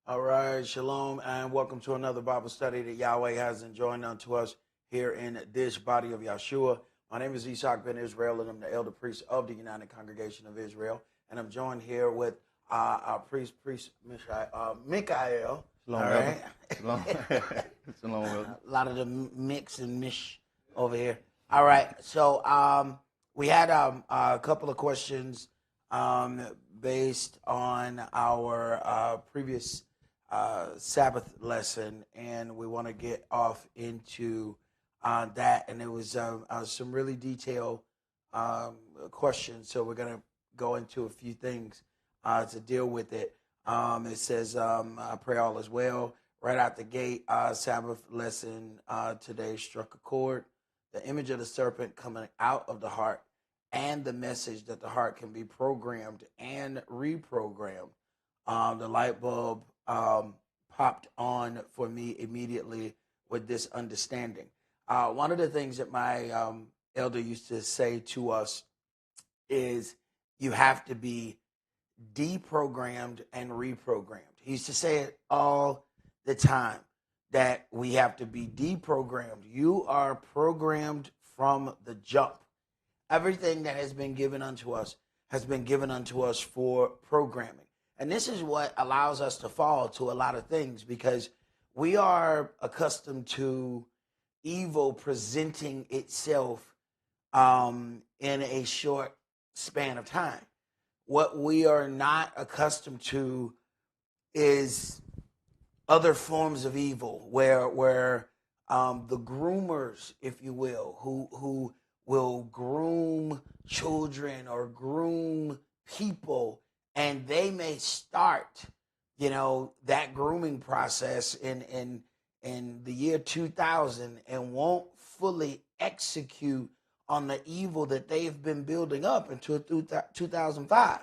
All right, shalom, and welcome to another Bible study that Yahweh has enjoined unto us here in this body of Yahshua. My name is Esaac ben Israel, and I'm the elder priest of the United Congregation of Israel. And I'm joined here with our priest Mikael. Shalom, All Elder. right. Shalom. Shalom, Elder. A lot of the mix and mish over here. All right, so we had a couple of questions based on our previous Sabbath lesson, and we want to get off into that. And it was some really detailed questions, so we're going to go into a few things to deal with it. It says, I pray all is well. Right out the gate, Sabbath lesson today struck a chord. The image of the serpent coming out of the heart and the message that the heart can be programmed and reprogrammed. The light bulb popped on for me immediately with this understanding. One of the things that my elder used to say to us is you have to be deprogrammed and reprogrammed. He used to say it all the time that we have to be deprogrammed. You are programmed from the jump. Everything that has been given unto us has been given unto us for programming. And this is what allows us to fall to a lot of things, because we are accustomed to evil presenting itself in a short span of time. What we are not accustomed to is other forms of evil, where the groomers, if you will, who will groom children or groom people, and they may start, that grooming process in the year 2000 and won't fully execute on the evil that they've been building up until 2005.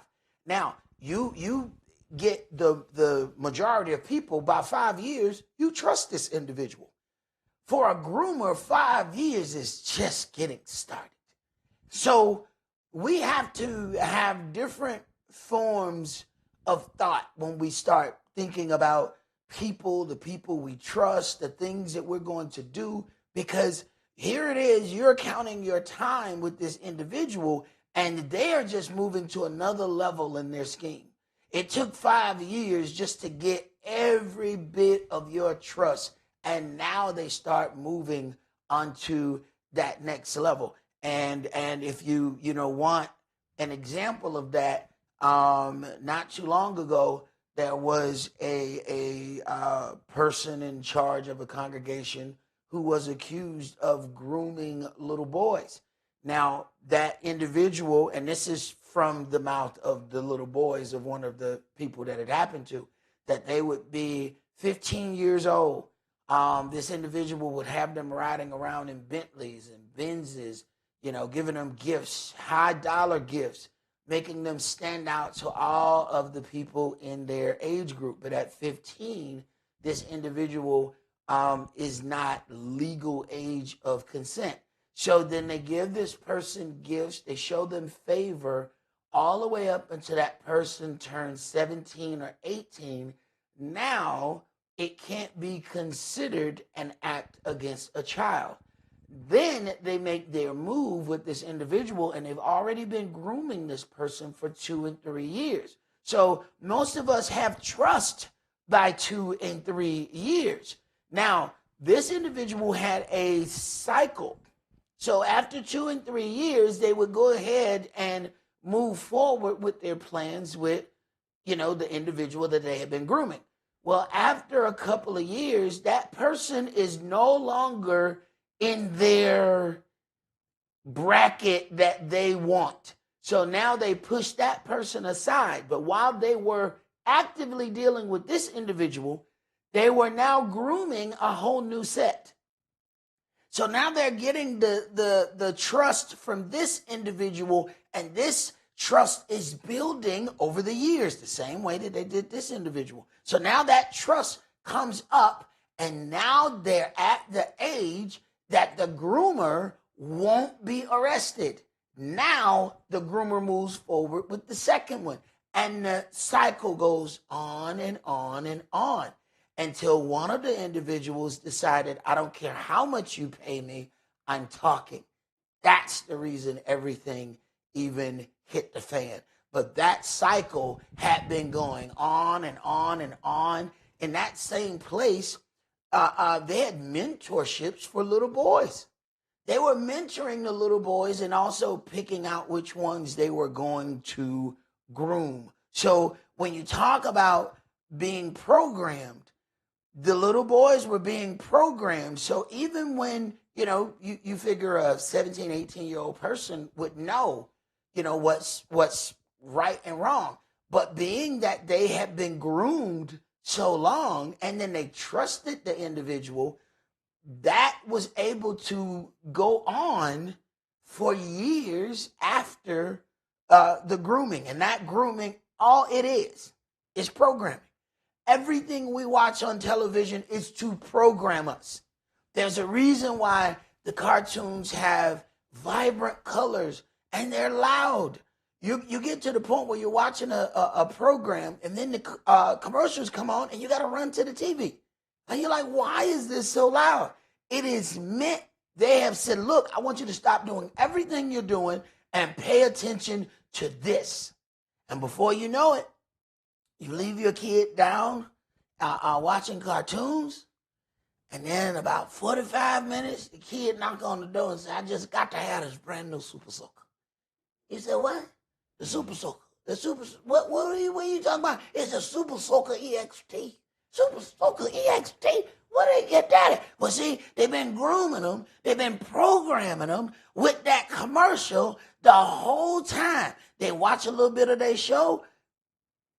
Now, you get the majority of people by 5 years, you trust this individual. For a groomer, 5 years is just getting started. So we have to have different forms of thought when we start thinking about people, the people we trust, the things that we're going to do, because here it is, you're counting your time with this individual, and they are just moving to another level in their scheme. It took 5 years just to get every bit of your trust, and now they start moving onto that next level. And if you want an example of that, not too long ago, there was a person in charge of a congregation who was accused of grooming little boys. Now, that individual, and this is from the mouth of the little boys of one of the people that it happened to, that they would be 15 years old. This individual would have them riding around in Bentleys and Benzes, giving them gifts, high dollar gifts, making them stand out to all of the people in their age group. But at 15, this individual is not legal age of consent. So then they give this person gifts, they show them favor all the way up until that person turns 17 or 18. Now it can't be considered an act against a child. Then they make their move with this individual, and they've already been grooming this person for 2 and 3 years. So most of us have trust by 2 and 3 years. Now, this individual had a cycle. So after 2 and 3 years, they would go ahead and move forward with their plans with, the individual that they had been grooming. Well, after a couple of years, that person is no longer in their bracket that they want. So now they push that person aside. But while they were actively dealing with this individual, they were now grooming a whole new set. So now they're getting the trust from this individual, and this trust is building over the years, the same way that they did this individual. So now that trust comes up, and now they're at the age that the groomer won't be arrested. Now the groomer moves forward with the second one. And the cycle goes on and on and on until one of the individuals decided, I don't care how much you pay me, I'm talking. That's the reason everything even hit the fan. But that cycle had been going on and on and on. In that same place, they had mentorships for little boys. They were mentoring the little boys and also picking out which ones they were going to groom. So when you talk about being programmed, the little boys were being programmed. So even when, you figure a 17, 18-year-old person would know, what's right and wrong. But being that they had been groomed so long and then they trusted the individual, that was able to go on for years after the grooming. And that grooming, all it is programming. Everything we watch on television is to program us. There's a reason why the cartoons have vibrant colors and they're loud. You get to the point where you're watching a program and then the commercials come on and you got to run to the TV. And you're like, why is this so loud? It is meant, they have said, look, I want you to stop doing everything you're doing and pay attention to this. And before you know it, you leave your kid down watching cartoons, and then about 45 minutes, the kid knock on the door and say, I just got to have this brand new Super Soaker. He said, what? The Super Soaker. What are you talking about? It's a Super Soaker EXT. Super Soaker EXT? Where they get that at? Well, see, they've been grooming them. They've been programming them with that commercial the whole time. They watch a little bit of their show.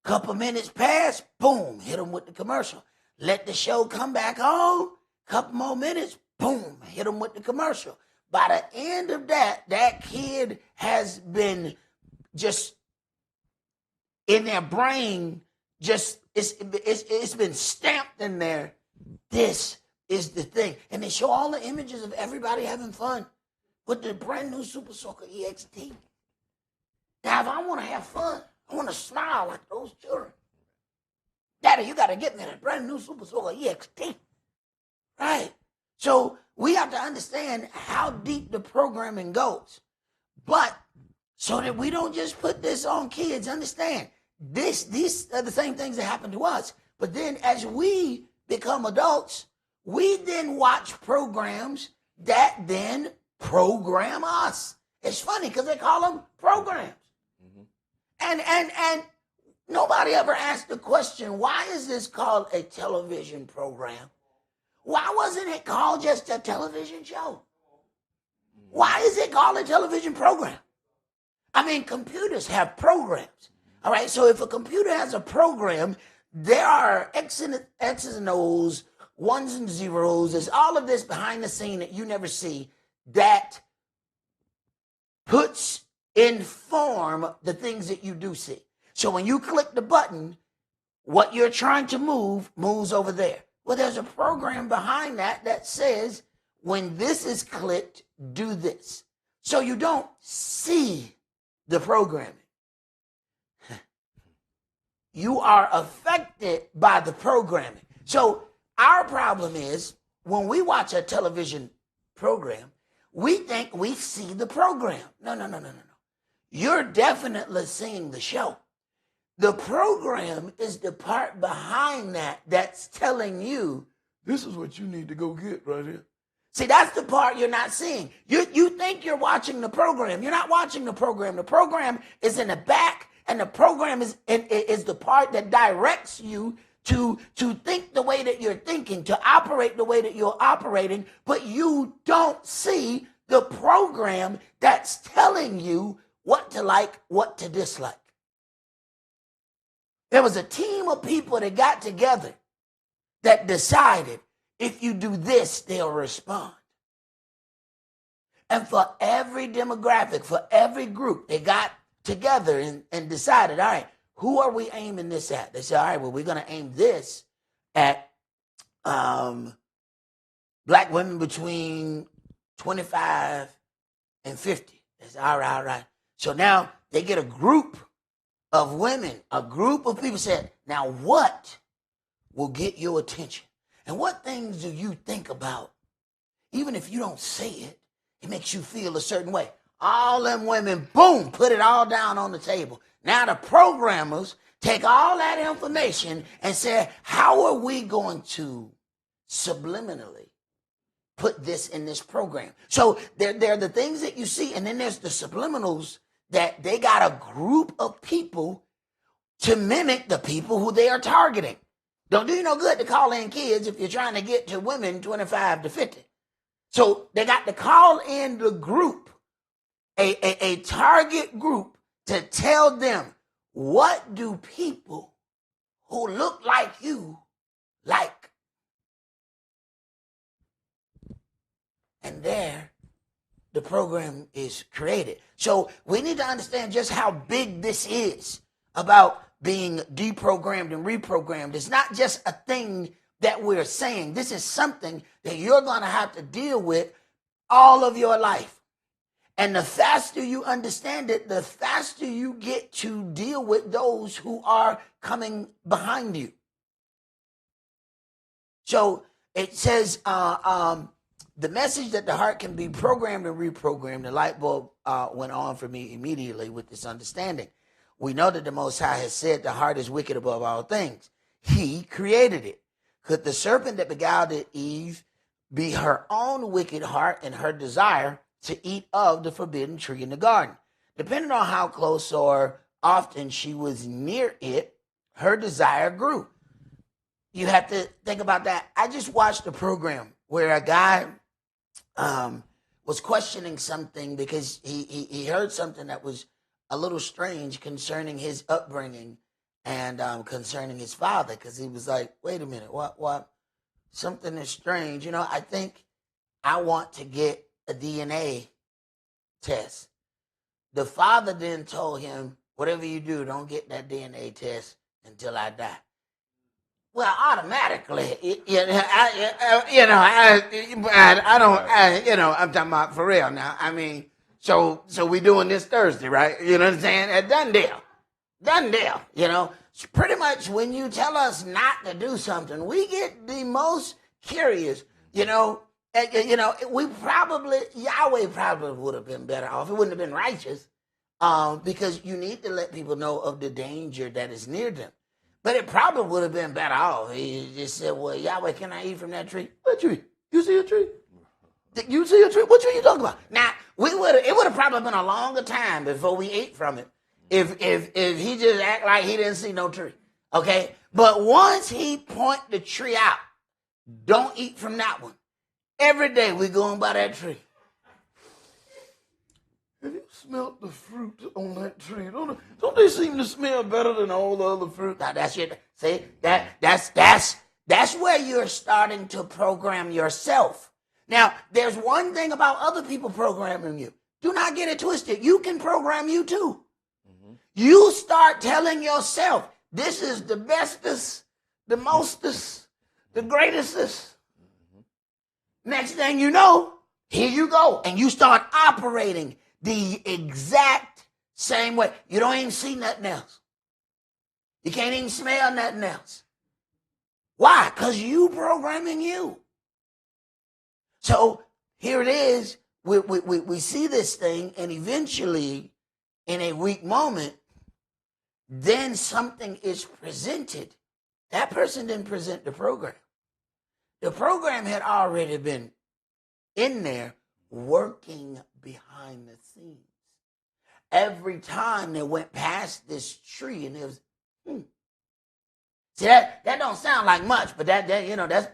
Couple minutes pass, boom, hit them with the commercial. Let the show come back on. Couple more minutes, boom, hit them with the commercial. By the end of that kid has been just in their brain, just it's been stamped in there. This is the thing. And they show all the images of everybody having fun with the brand new Super Soaker EXT. Now, if I want to have fun, I want to smile like those children. Daddy, you got to get me that brand new Super Soaker EXT. Right? So we have to understand how deep the programming goes. But so that we don't just put this on kids, understand, these are the same things that happen to us. But then as we become adults, we then watch programs that then program us. It's funny because they call them programs. And nobody ever asked the question, why is this called a television program? Why wasn't it called just a television show? Why is it called a television program? I mean, computers have programs. All right, so if a computer has a program, there are X's and O's, ones and zeros. There's all of this behind the scene that you never see that puts in form the things that you do see. So when you click the button, what you're trying to move moves over there. Well, there's a program behind that says when this is clicked, do this. So you don't see the programming. You are affected by the programming. So our problem is when we watch a television program, we think we see the program. No. You're definitely seeing the show. The program is the part behind that's telling you, this is what you need to go get right here. See, that's the part you're not seeing. You think you're watching the program. You're not watching the program. The program is in the back, and the program is the part that directs you to think the way that you're thinking, to operate the way that you're operating, but you don't see the program that's telling you what to like, what to dislike. There was a team of people that got together that decided if you do this, they'll respond. And for every demographic, for every group, they got together and decided, all right, who are we aiming this at? They said, all right, well, we're going to aim this at black women between 25 and 50. They said, all right. So now they get a group of women, a group of people said, now what will get your attention? And what things do you think about? Even if you don't say it, it makes you feel a certain way. All them women, boom, put it all down on the table. Now the programmers take all that information and say, how are we going to subliminally put this in this program? So there are the things that you see, and then there's the subliminals that they got a group of people to mimic the people who they are targeting. Don't do you no good to call in kids if you're trying to get to women 25 to 50. So they got to call in the group, a target group, to tell them, what do people who look like you like? And there, the program is created. So we need to understand just how big this is about being deprogrammed and reprogrammed. It's not just a thing that we're saying. This is something that you're going to have to deal with all of your life. And the faster you understand it, the faster you get to deal with those who are coming behind you. So it says, the message that the heart can be programmed and reprogrammed, the light bulb went on for me immediately with this understanding. We know that the Most High has said the heart is wicked above all things. He created it. Could the serpent that beguiled Eve be her own wicked heart and her desire to eat of the forbidden tree in the garden? Depending on how close or often she was near it, her desire grew. You have to think about that. I just watched a program where a guy was questioning something because he heard something that was a little strange concerning his upbringing and concerning his father, because he was like, wait a minute, what? Something is strange. You know, I think I want to get a DNA test. The father then told him, whatever you do, don't get that DNA test until I die. Well, automatically, I'm talking about for real now. I mean, so we doing this Thursday, right? You know what I'm saying? Done deal, you know. So pretty much when you tell us not to do something, we get the most curious, you know. Yahweh probably would have been better off. It wouldn't have been righteous because you need to let people know of the danger that is near them. But it probably would have been better off. He just said, well, Yahweh, can I eat from that tree? What tree? You see a tree? You see a tree? What tree you talking about? Now, it would have probably been a longer time before we ate from it if he just act like he didn't see no tree. Okay? But once he point the tree out, don't eat from that one. Every day we going by that tree. Have you smelled the fruit on that tree? Don't they seem to smell better than all the other fruit? Now that's it. See, that's where you're starting to program yourself. Now, there's one thing about other people programming you. Do not get it twisted. You can program you too. Mm-hmm. You start telling yourself, this is the bestest, the mostest, the greatestest. Mm-hmm. Next thing you know, here you go. And you start operating the exact same way. You don't even see nothing else. You can't even smell nothing else. Why? Because you programming you. So here it is. We see this thing, and eventually, in a weak moment, then something is presented. That person didn't present the program. The program had already been in there working behind the scenes. Every time they went past this tree, and it was, See, that don't sound like much, but that's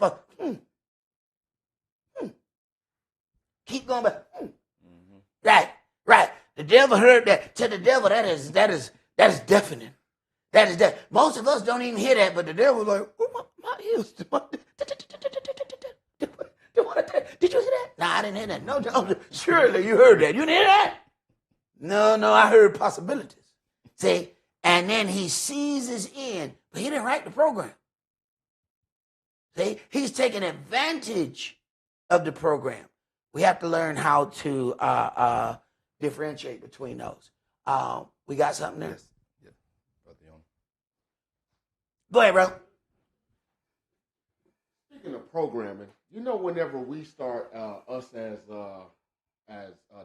keep going back. Right. The devil heard that. To the devil, that is deafening. That is deaf. Most of us don't even hear that, but the devil was like, my ears. Did you hear that? No, I didn't hear that. No, surely you heard that. You didn't hear that? No, I heard possibilities. See? And then he seizes in, but he didn't write the program. See? He's taking advantage of the program. We have to learn how to differentiate between those. We got something there? Yes. Go ahead, bro. Speaking of programming, whenever we start us as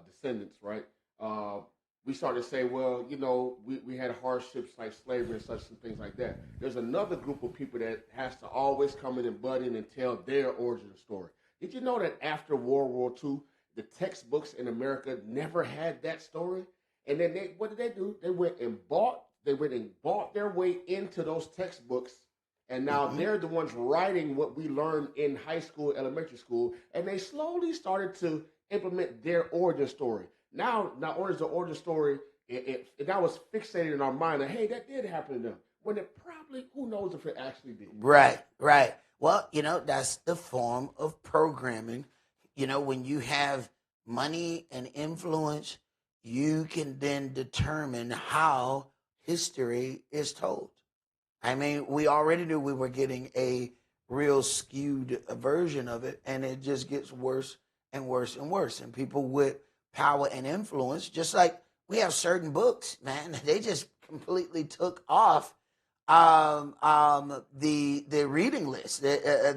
descendants, right? Uh, we start to say, well, we had hardships like slavery and such and things like that. There's another group of people that has to always come in and butt in and tell their origin story. Did you know that after World War II, the textbooks in America never had that story? And then what did they do? They went and bought their way into those textbooks, and now they're the ones writing what we learned in high school, elementary school, and they slowly started to implement their origin story. Now, not only is the origin story, it now was fixated in our mind that, hey, that did happen to them, when it probably, who knows if it actually did. Right. Well, that's the form of programming. When you have money and influence, you can then determine how history is told. I mean, we already knew we were getting a real skewed version of it, and it just gets worse and worse and worse. And people with power and influence, just like we have certain books, man, they just completely took off the reading list.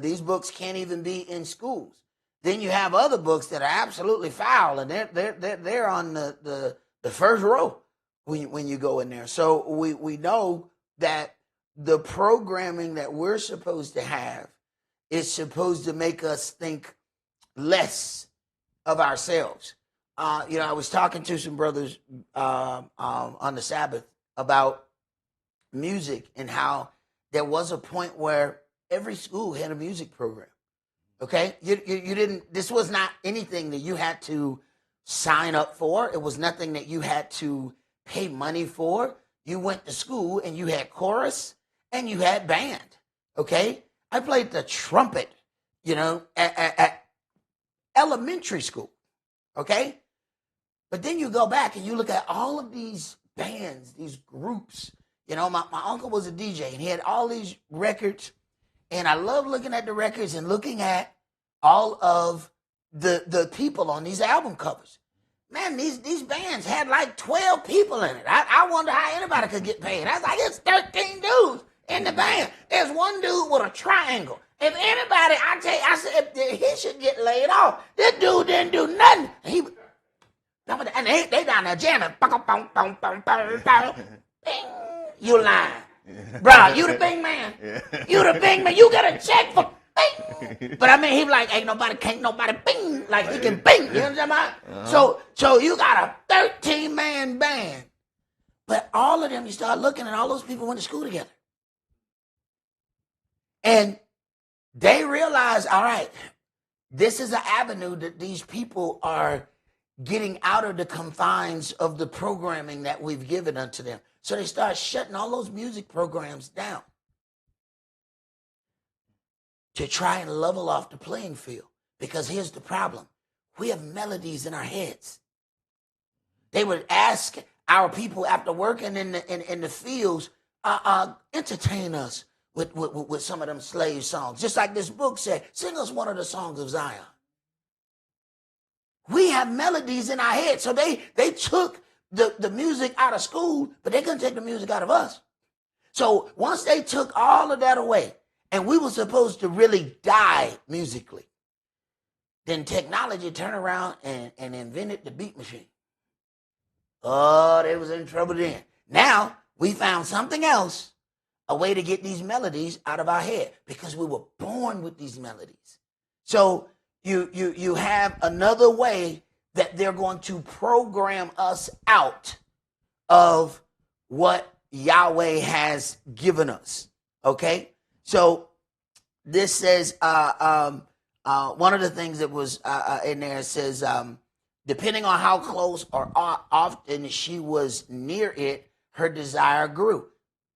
These books can't even be in schools. Then you have other books that are absolutely foul, and they're on the first row when you go in there. So we know that the programming that we're supposed to have is supposed to make us think less of ourselves. I was talking to some brothers on the Sabbath about music and how there was a point where every school had a music program. Okay, you didn't. This was not anything that you had to sign up for. It was nothing that you had to pay money for. You went to school and you had chorus and you had band. Okay, I played the trumpet. At elementary school. Okay, but then you go back and you look at all of these bands, these groups. My uncle was a DJ and he had all these records. And I love looking at the records and looking at all of the people on these album covers. Man, these bands had like 12 people in it. I wonder how anybody could get paid. I was like, it's 13 dudes in the band. There's one dude with a triangle. If anybody, I said he should get laid off. This dude didn't do nothing. And they down there jamming. Bing, you lying. Bro, you the big man. You the big man. You get a check for bing. But I mean, he like, can't nobody bing like he can bing. You know what I'm saying? So you got a 13-man band. But all of them, you start looking at all those people went to school together. And they realize, all right, this is an avenue that these people are getting out of the confines of the programming that we've given unto them. So they start shutting all those music programs down to try and level off the playing field. Because here's the problem. We have melodies in our heads. They would ask our people after working in the fields, entertain us with some of them slave songs. Just like this book said, sing us one of the songs of Zion. We have melodies in our head. So they took the music out of school, but they couldn't take the music out of us. So once they took all of that away, and we were supposed to really die musically, then technology turned around and invented the beat machine. Oh, they was in trouble then. Now we found something else, a way to get these melodies out of our head, because we were born with these melodies. So you have another way that they're going to program us out of what Yahweh has given us. Okay? So this says, one of the things that was in there says, depending on how close or often she was near it, her desire grew.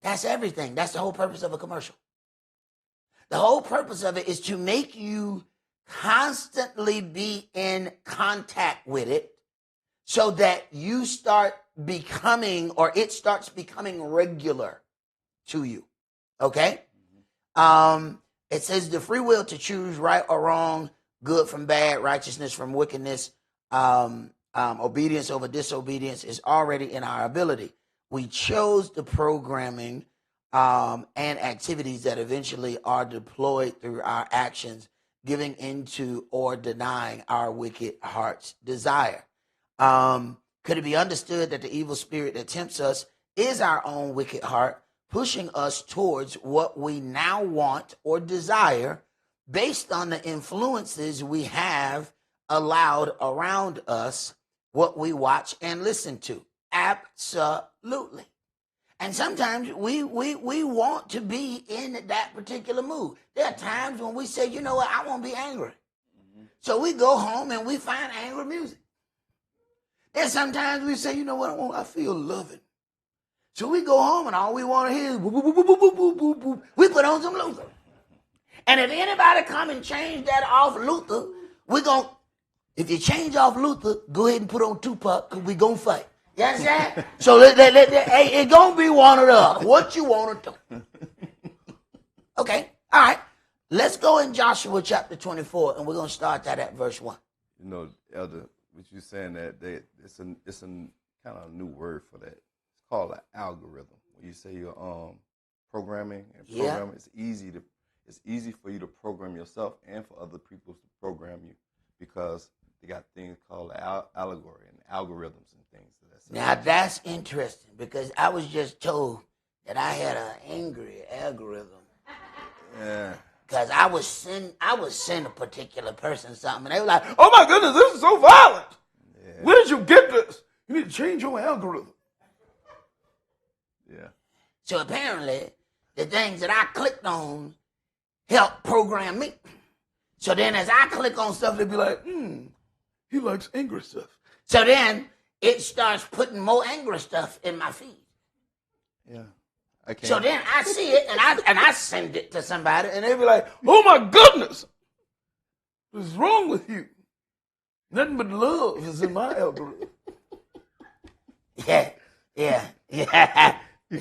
That's everything. That's the whole purpose of a commercial. The whole purpose of it is to make you constantly be in contact with it so that you start becoming, or it starts becoming regular to you. Okay? It says the free will to choose right or wrong, good from bad, righteousness from wickedness, obedience over disobedience is already in our ability. We chose the programming and activities that eventually are deployed through our actions, giving into or denying our wicked heart's desire. Could it be understood that the evil spirit that tempts us is our own wicked heart, pushing us towards what we now want or desire based on the influences we have allowed around us, what we watch and listen to? Absolutely. And sometimes we want to be in that particular mood. There are times when we say, you know what, I want to be angry. So we go home and we find angry music. There's sometimes we say, you know what, I feel loving. So we go home and all we want to hear is boop, boop, boop, boop, boop, boop, boop, boop. We put on some Luther. And if anybody come and change that off Luther, if you change off Luther, go ahead and put on Tupac, because we're going to fight. You understand? So hey, it's going to be one or the other. What you want to do. Okay, all right. Let's go in Joshua chapter 24, and we're going to start that at verse 1. You know, Elder, what you're saying that it's a kind of new word for that. It's called an algorithm. When you say you're programming, it's easy for you to program yourself and for other people to program you, because they got things called allegory and algorithms and things. Now that's interesting, because I was just told that I had an angry algorithm. Yeah. Because I would send a particular person something, and they were like, "Oh my goodness, this is so violent! Yeah. Where did you get this? You need to change your algorithm." Yeah. So apparently, the things that I clicked on helped program me. So then, as I click on stuff, they'd be like, he likes angry stuff. So then it starts putting more angry stuff in my feed. Yeah. So then I see it, and I send it to somebody, and they be like, "Oh my goodness, what's wrong with you? Nothing but love is in my algorithm." Yeah. You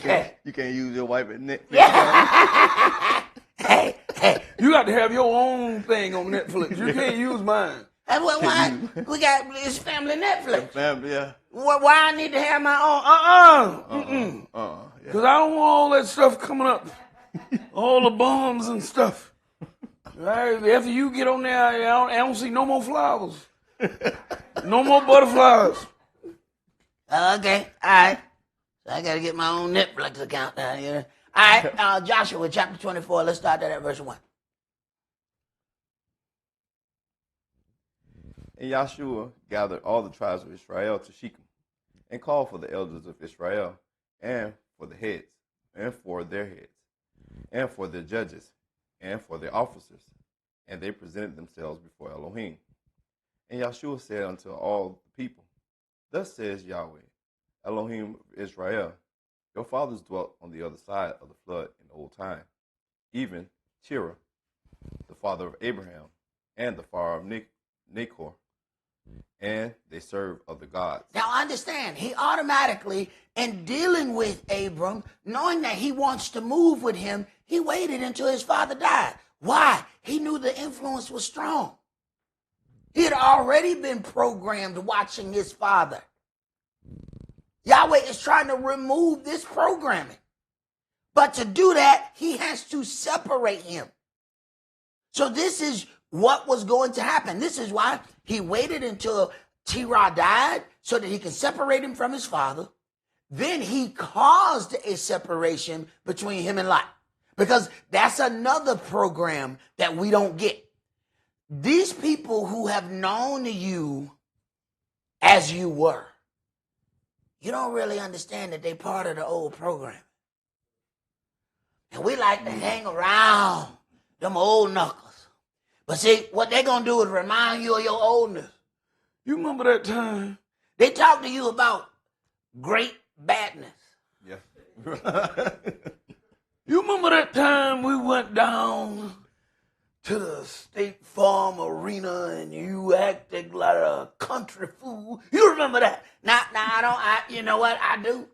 can't use your wife at Netflix. Yeah. Hey, you got to have your own thing on Netflix. You can't use mine. Why? We got this family Netflix. Family, yeah. Why I need to have my own? Because I don't want all that stuff coming up. All the bombs and stuff. Right? After you get on there, I don't see no more flowers. No more butterflies. Okay, all right. So I got to get my own Netflix account down here. All right, Joshua chapter 24. Let's start that at verse 1. And Yahshua gathered all the tribes of Israel to Shechem, and called for the elders of Israel, and for the heads, and for their heads, and for their judges, and for their officers. And they presented themselves before Elohim. And Yahshua said unto all the people, Thus says Yahweh, Elohim of Israel, your fathers dwelt on the other side of the flood in old time, even Terah, the father of Abraham, and the father of Nachor, and they served other gods. Now understand, he automatically, in dealing with Abram, knowing that he wants to move with him, he waited until his father died. Why? He knew the influence was strong. He had already been programmed watching his father. Yahweh is trying to remove this programming. But to do that, he has to separate him. So this is what was going to happen. This is why he waited until Terah died so that he can separate him from his father. Then he caused a separation between him and Lot, because that's another program that we don't get. These people who have known you as you were, you don't really understand that they're part of the old program. And we like to hang around them old knuckles. But see, what they're going to do is remind you of your oldness. You remember that time? They talk to you about great badness. Yeah. You remember that time we went down to the State Farm Arena and you acted like a country fool? You remember that? Now I don't. You know what? I do.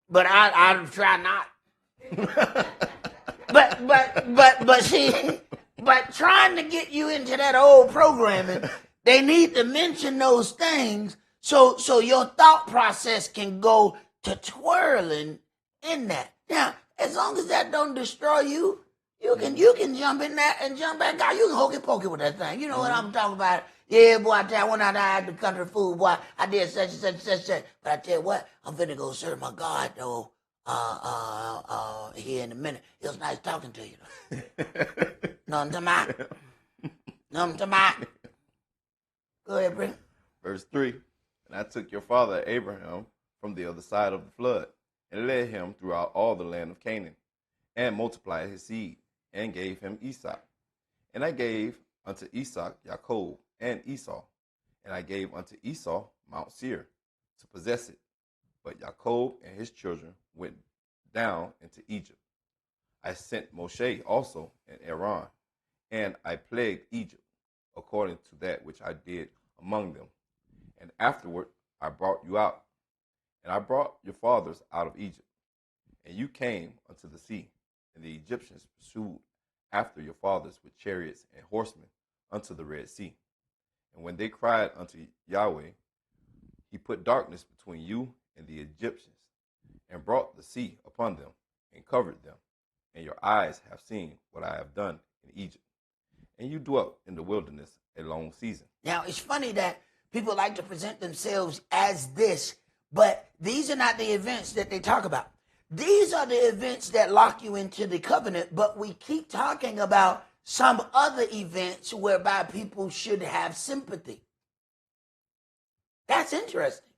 But I try not. But see... But trying to get you into that old programming, they need to mention those things so your thought process can go to twirling in that. Now, as long as that don't destroy you, you can jump in there and jump back out. You can hokey pokey with that thing. You know what I'm talking about? Yeah, boy, I went out there, I had the country food, boy. I did such and such and such and such. But I tell you what, I'm finna go serve my God, though, here in a minute. It was nice talking to you. Nothing to my. Nothing to my. Go ahead, Brent. Verse 3, and I took your father Abraham from the other side of the flood, and led him throughout all the land of Canaan, and multiplied his seed, and gave him Esau. And I gave unto Esau Jacob and Esau, and I gave unto Esau Mount Seir to possess it. But Jacob and his children went down into Egypt. I sent Moshe also and Aaron, and I plagued Egypt, according to that which I did among them. And afterward I brought you out, and I brought your fathers out of Egypt. And you came unto the sea, and the Egyptians pursued after your fathers with chariots and horsemen unto the Red Sea. And when they cried unto Yahweh, he put darkness between you and the Egyptians, and brought the sea upon them, and covered them. And your eyes have seen what I have done in Egypt. And you dwelt in the wilderness a long season. Now, it's funny that people like to present themselves as this, but these are not the events that they talk about. These are the events that lock you into the covenant, but we keep talking about some other events whereby people should have sympathy. That's interesting,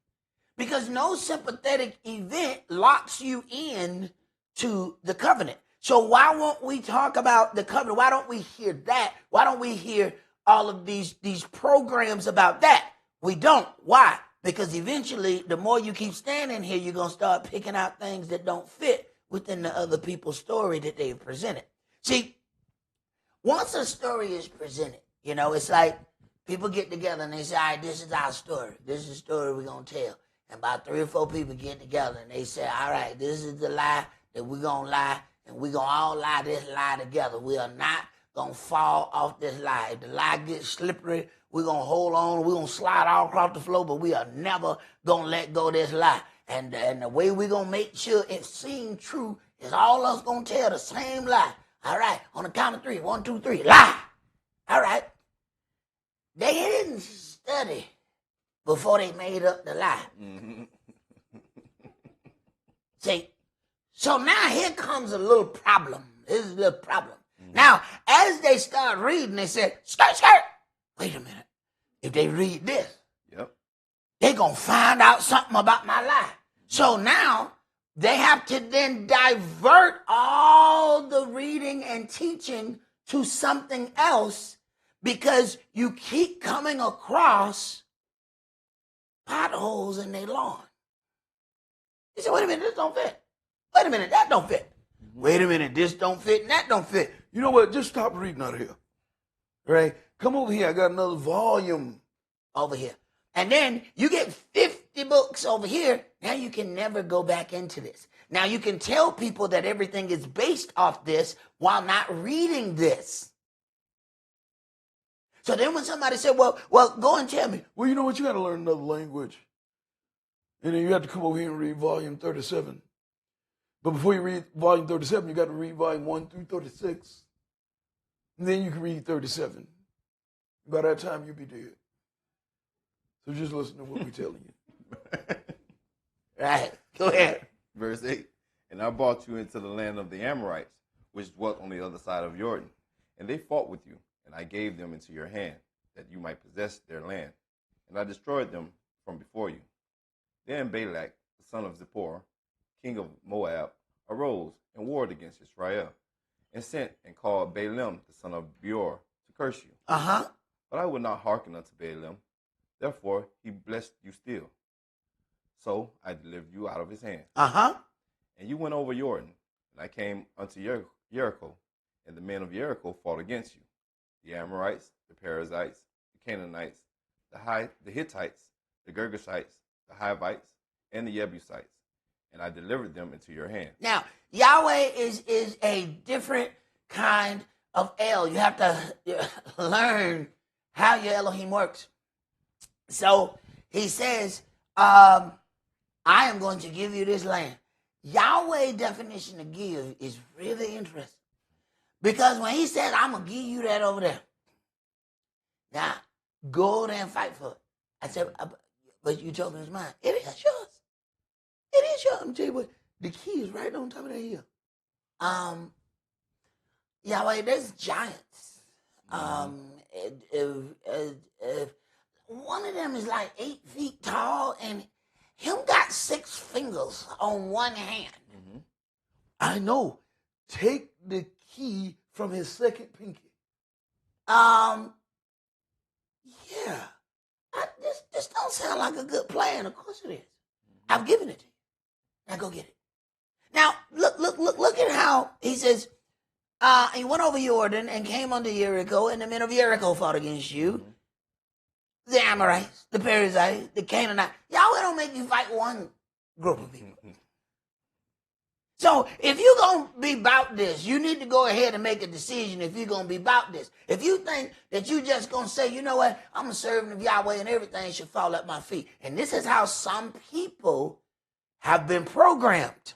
because no sympathetic event locks you in to the covenant. So why won't we talk about the covenant? Why don't we hear that? Why don't we hear all of these programs about that? We don't. Why? Because eventually, the more you keep standing here, you're going to start picking out things that don't fit within the other people's story that they've presented. See, once a story is presented, it's like people get together and they say, all right, this is our story. This is the story we're going to tell. And about 3 or 4 people get together and they say, all right, this is the lie that we're going to lie, and we're going to all lie this lie together. We are not going to fall off this lie. If the lie gets slippery, we're going to hold on. We're going to slide all across the floor, but we are never going to let go of this lie. And the way we're going to make sure it seems true is all of us going to tell the same lie. All right, on the count of 3. 1, 2, 3. Lie. All right. They didn't study before they made up the lie. Mm-hmm. See, so now here comes a little problem. This is a little problem. Mm-hmm. Now, as they start reading, they said, skirt, skirt. Wait a minute. If they read this, they're going to find out something about my lie. So now they have to then divert all the reading and teaching to something else, because you keep coming across potholes in their lawn. You say, wait a minute, this don't fit. Wait a minute, that don't fit. Wait a minute, this don't fit and that don't fit. You know what? Just stop reading out here. Right? Come over here. I got another volume over here. And then you get 50 books over here. Now you can never go back into this. Now you can tell people that everything is based off this while not reading this. So then when somebody said, well, go and tell me. Well, you know what? You got to learn another language. And then you have to come over here and read volume 37. But before you read volume 37, you got to read volume 1 through 36. And then you can read 37. By that time, you'll be dead. So just listen to what we're telling you. Right. Go ahead. Verse 8. And I brought you into the land of the Amorites, which dwelt on the other side of Jordan. And they fought with you, and I gave them into your hand, that you might possess their land. And I destroyed them from before you. Then Balak, the son of Zippor, king of Moab, arose and warred against Israel, and sent and called Balaam, the son of Beor, to curse you. But I would not hearken unto Balaam. Therefore he blessed you still. So I delivered you out of his hand. And you went over Jordan, and I came unto Jericho, and the men of Jericho fought against you, the Amorites, the Perizzites, the Canaanites, the Hittites, the Girgashites, the Hivites, and the Jebusites, and I delivered them into your hand. Now, Yahweh is a different kind of El. You have to learn how your Elohim works. So he says, I am going to give you this land. Yahweh's definition of give is really interesting. Because when he says, I'm going to give you that over there. Now, go there and fight for it. I said, but you told me it's mine. It is yours. It is yours. I'm telling you what, the key is right on top of that hill. Yahweh, there's giants. If one of them is like 8 feet tall and him got 6 fingers on one hand. Mm-hmm. I know. Take the key from his second pinky. Yeah. This don't sound like a good plan. Of course it is. I've given it to you. Now go get it. Now look at how he says, he went over Jordan and came unto Jericho, and the men of Jericho fought against you. Mm-hmm. The Amorites, the Perizzites, the Canaanites. Yahweh don't make you fight one group of people. Mm-hmm. So if you're going to be about this, you need to go ahead and make a decision if you're going to be about this. If you think that you just going to say, you know what, I'm a servant of Yahweh and everything should fall at my feet. And this is how some people have been programmed.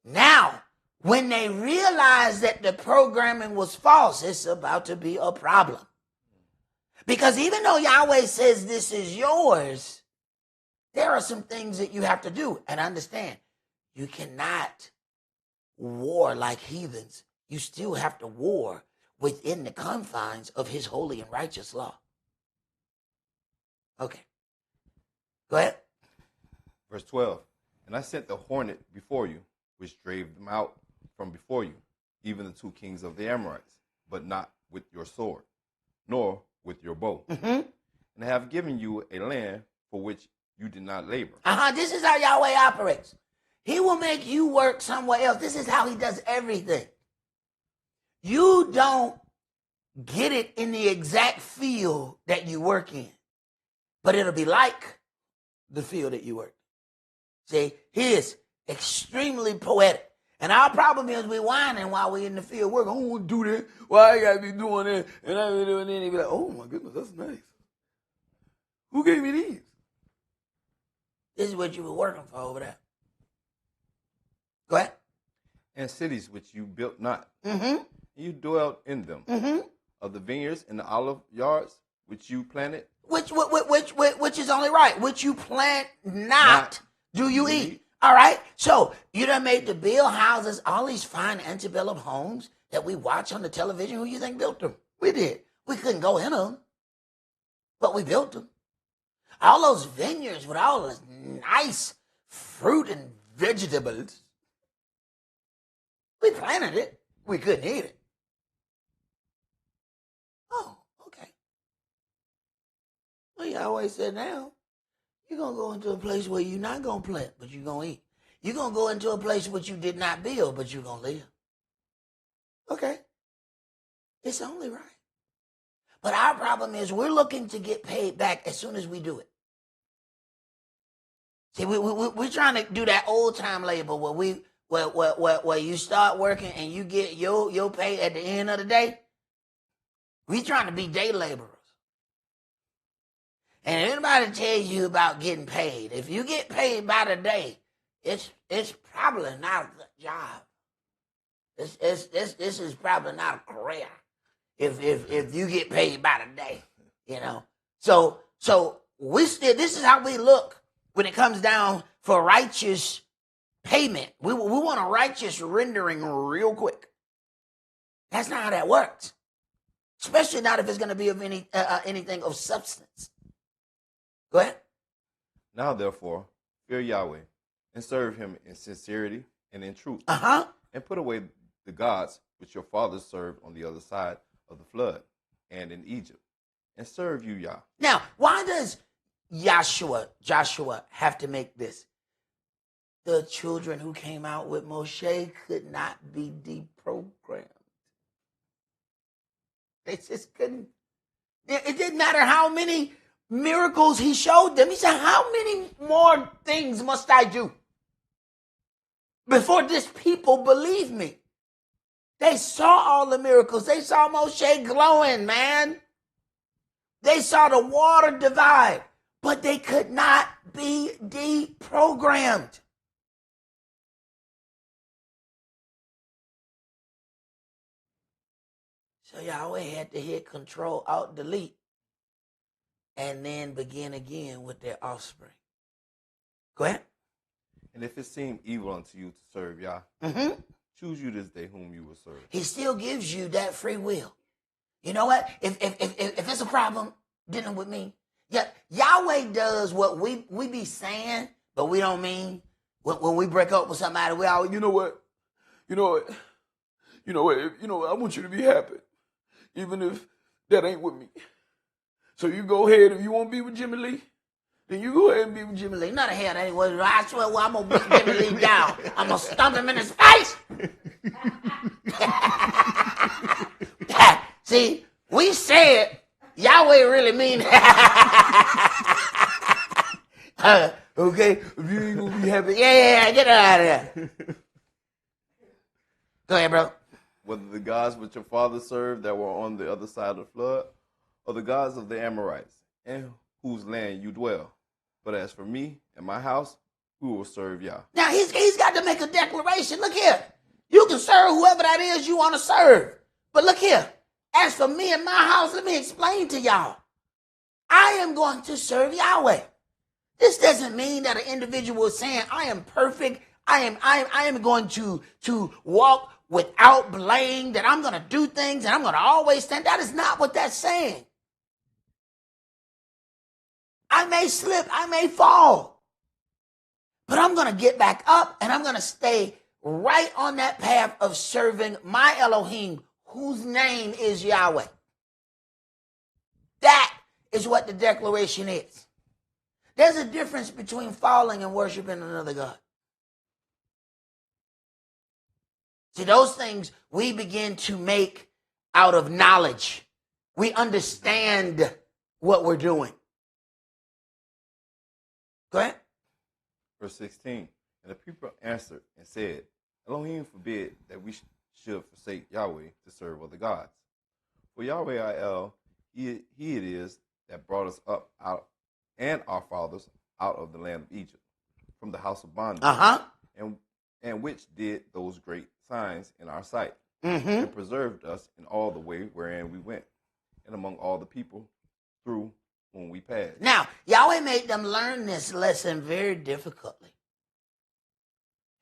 Now, when they realize that the programming was false, it's about to be a problem. Because even though Yahweh says this is yours, there are some things that you have to do. And understand, you cannot war like heathens. You still have to war within the confines of his holy and righteous law. Okay. Go ahead. Verse 12. And I sent the hornet before you, which drave them out from before you, even the 2 kings of the Amorites, but not with your sword, nor with your bow. Mm-hmm. And I have given you a land for which you did not labor. This is how Yahweh operates. He will make you work somewhere else. This is how he does everything. You don't get it in the exact field that you work in, but it'll be like the field that you work. See, he is extremely poetic. And our problem is we whining while we're in the field working. I don't want to do that. Why I got to be doing that? And I be doing that. And he be like, oh my goodness, that's nice. Who gave me these? This is what you were working for over there. Go ahead. And cities which you built not. Mm-hmm. You dwelt in them. Mm-hmm. Of the vineyards and the olive yards which you planted. Which is only right. Which you plant not do you eat. All right? So you done made the bill houses, all these fine antebellum homes that we watch on the television. Who you think built them? We did. We couldn't go in them, but we built them. All those vineyards with all this nice fruit and vegetables. We planted it. We couldn't eat it. Oh, okay. Well, you always said now, you're going to go into a place where you're not going to plant, but you're going to eat. You're going to go into a place which you did not build, but you're going to live. Okay. It's only right. But our problem is we're looking to get paid back as soon as we do it. See, we're trying to do that old-time labor where you start working and you get your pay at the end of the day. We're trying to be day laborers. And if anybody tells you about getting paid, if you get paid by the day, it's probably not a good job. This is probably not a career. If you get paid by the day, you know. So this is how we look when it comes down for righteous payment. We want a righteous rendering real quick. That's not how that works. Especially not if it's going to be of anything of substance. Go ahead. Now, therefore, fear Yahweh and serve him in sincerity and in truth. And put away the gods which your fathers served on the other side of the flood and in Egypt, and serve you, Yah. Now, why does Joshua have to make this? The children who came out with Moshe could not be deprogrammed. They just couldn't. It didn't matter how many miracles he showed them. He said, how many more things must I do before this people believe me? They saw all the miracles. They saw Moshe glowing, man. They saw the water divide, but they could not be deprogrammed. So Yahweh had to hit Control, Alt, Delete, and then begin again with their offspring. Go ahead. And if it seem evil unto you to serve Yah, choose you this day whom you will serve. He still gives you that free will. You know what? If it's a problem dealing with me, yeah, Yahweh does what we be saying, but we don't mean. When we break up with somebody, we always, I want you to be happy, even if that ain't with me. So you go ahead, if you want to be with Jimmy Lee, then you go ahead and be with Jimmy Lee. Not the hell, that ain't what it is. I swear, I'm going to beat Jimmy Lee down. I'm going to stomp him in his face. See, we said Yahweh really mean okay, if you ain't going to be happy, yeah, get out of there. Go ahead, bro. Whether the gods which your father served that were on the other side of the flood, or the gods of the Amorites, in whose land you dwell. But as for me and my house, we will serve Yah. Now, he's got to make a declaration. Look here. You can serve whoever that is you want to serve. But look here. As for me and my house, let me explain to y'all. I am going to serve Yahweh. This doesn't mean that an individual is saying, I am perfect. I am going to walk without blame, that I'm going to do things and I'm going to always stand. That is not what that's saying. I may slip, I may fall, but I'm going to get back up and I'm going to stay right on that path of serving my Elohim, whose name is Yahweh. That is what the declaration is. There's a difference between falling and worshiping another God. See, those things we begin to make out of knowledge. We understand what we're doing. Go ahead. Verse 16. And the people answered and said, Elohim forbid that we should forsake Yahweh to serve other gods. For Yahweh our El, he it is that brought us up out and our fathers out of the land of Egypt, from the house of bondage, and which did those great signs in our sight, and preserved us in all the way wherein we went, and among all the people through whom we passed. Now, Yahweh made them learn this lesson very difficultly.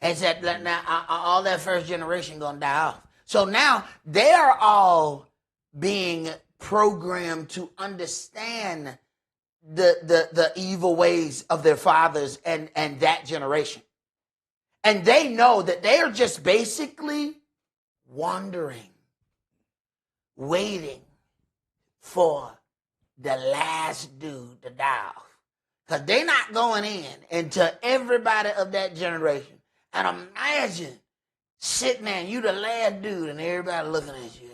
And said, now all that first generation going to die off. So now they are all being programmed to understand the evil ways of their fathers and that generation. And they know that they are just basically wandering, waiting for the last dude to die off. Because they're not going in until everybody of that generation. And imagine sitting there and you the last dude and everybody looking at you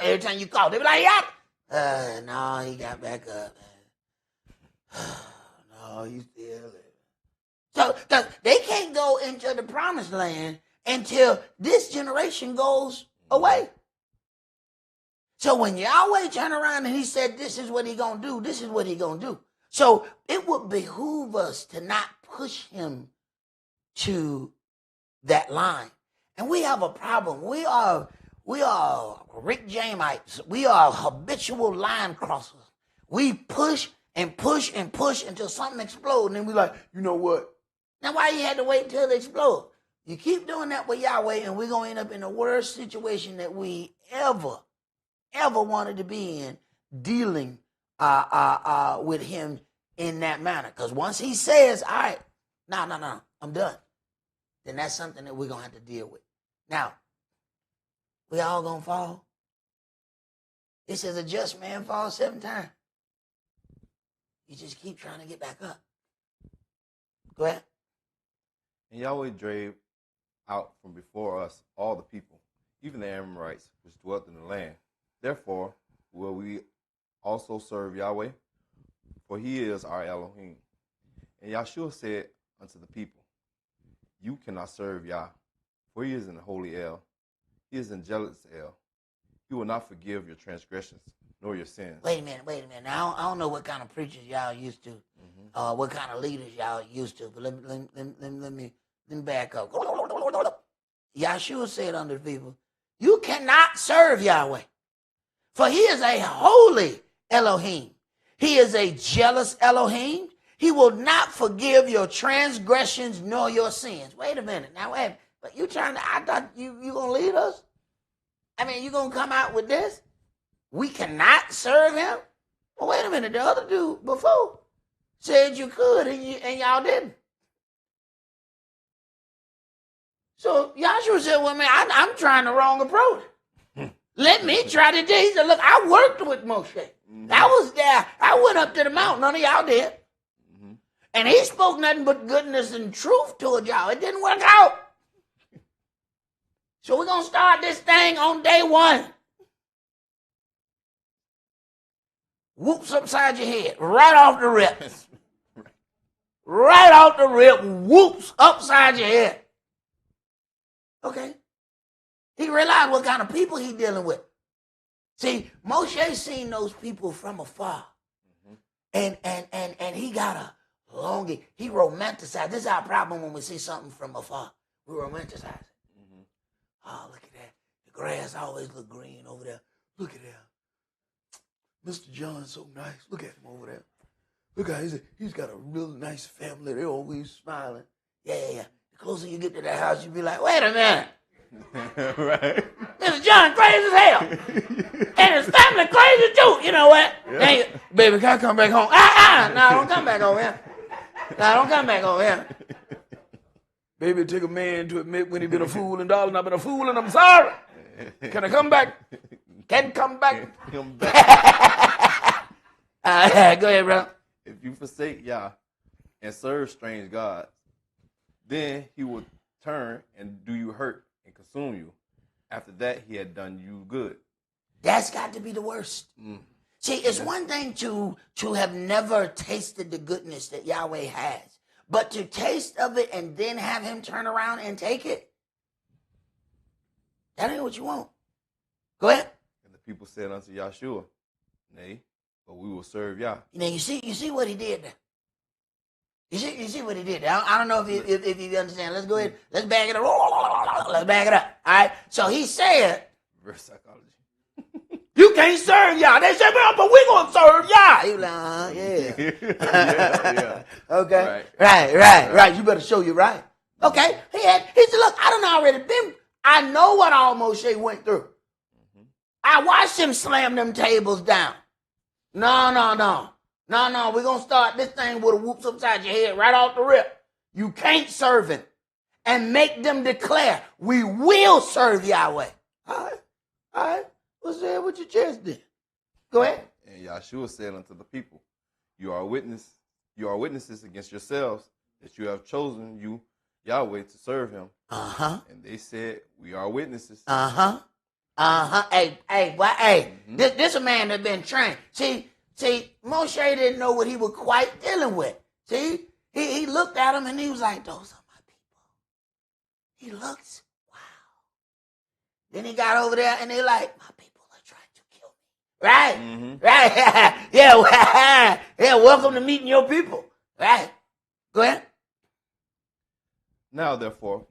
every time you call. They be like, yep. No, he got back up, man. No, he's still living. So they can't go into the promised land until this generation goes away. So when Yahweh turned around and he said, this is what he going to do, this is what he going to do. So it would behoove us to not push him to that line. And we have a problem. We are Rick Jameites. We are habitual line crossers. We push and push and push until something explodes. And then we're like, you know what? Now why you had to wait until it explodes? You keep doing that with Yahweh and we're going to end up in the worst situation that we ever wanted to be in, dealing with him in that manner. Because once he says, all right, no, I'm done, then that's something that we're going to have to deal with. Now, we all going to fall. It says a just man falls 7 times. You just keep trying to get back up. Go ahead. And Yahweh drave out from before us all the people, even the Amorites, which dwelt in the land. Therefore will we also serve Yahweh, for he is our Elohim. And Yahshua said unto the people, you cannot serve Yah, for he is an holy El. He is an jealous El. He will not forgive your transgressions, nor your sins. Wait a minute. Now, I don't know what kind of preachers y'all used to, what kind of leaders y'all used to, but let me back up. Yahshua said unto the people, you cannot serve Yahweh. For he is a holy Elohim. He is a jealous Elohim. He will not forgive your transgressions nor your sins. Wait a minute. Now, wait. But you trying to, I thought you going to lead us? I mean, you going to come out with this? We cannot serve him? Well, wait a minute. The other dude before said you could and y'all didn't. So Yahshua said, well, man, I'm trying the wrong approach. Let me try today. He said, look, I worked with Moshe. Mm-hmm. I was there. I went up to the mountain. None of y'all did. Mm-hmm. And he spoke nothing but goodness and truth toward y'all. It didn't work out. So we're going to start this thing on day one. Whoops upside your head. Right off the rip. Right off the rip. Whoops upside your head. Okay. He realized what kind of people he dealing with. See, Moshe seen those people from afar. Mm-hmm. And he got a longing. He romanticized. This is our problem when we see something from afar. We romanticize it. Mm-hmm. Oh, look at that. The grass always look green over there. Look at that. Mr. John's so nice. Look at him over there. Look at him. He's got a real nice family. They're always smiling. Yeah. The closer you get to that house, you be like, wait a minute. Right. Mr. John crazy as hell. And his family crazy too. You know what? Yeah. Baby, can I come back home? No, don't come back over here. No, don't come back over here. Baby, it take a man to admit when he been a fool, and darling, I've been a fool and I'm sorry. Can I come back? Can't come back. Come back. Go ahead, bro. If you forsake Yah and serve strange gods, then he will turn and do you hurt and consume you. After that, he had done you good. That's got to be the worst. Mm. See, it's one thing to have never tasted the goodness that Yahweh has, but to taste of it and then have him turn around and take it, that ain't what you want. Go ahead. And the people said unto Yahshua, nay, but we will serve Yah. Now you see what he did there. You see what he did. I don't know if you understand. Let's go ahead. Let's back it up. Let's back it up. All right. So he said, reverse psychology. You can't serve Yah. They said, well, but we're going to serve Yah. He was like, yeah. Okay. Right. You better show you right. Okay. He said, look, I done already been. I know what all Moshe went through. Mm-hmm. I watched him slam them tables down. No. We're going to start this thing with a whoops upside your head right off the rip. You can't serve him. And make them declare, we will serve Yahweh. All right. What's that with your chest then? Go ahead. And Yahshua said unto the people, you are witnesses against yourselves that you have chosen you, Yahweh, to serve him. Uh-huh. And they said, we are witnesses. Uh-huh. Hey. Mm-hmm. This a man that been trained. See, Moshe didn't know what he was quite dealing with. See, he looked at him and he was like, those are my people. He looked, wow. Then he got over there and they like, my people are trying to kill me. Right? Mm-hmm. Right. Yeah, welcome to meeting your people. Right. Go ahead. Now, therefore,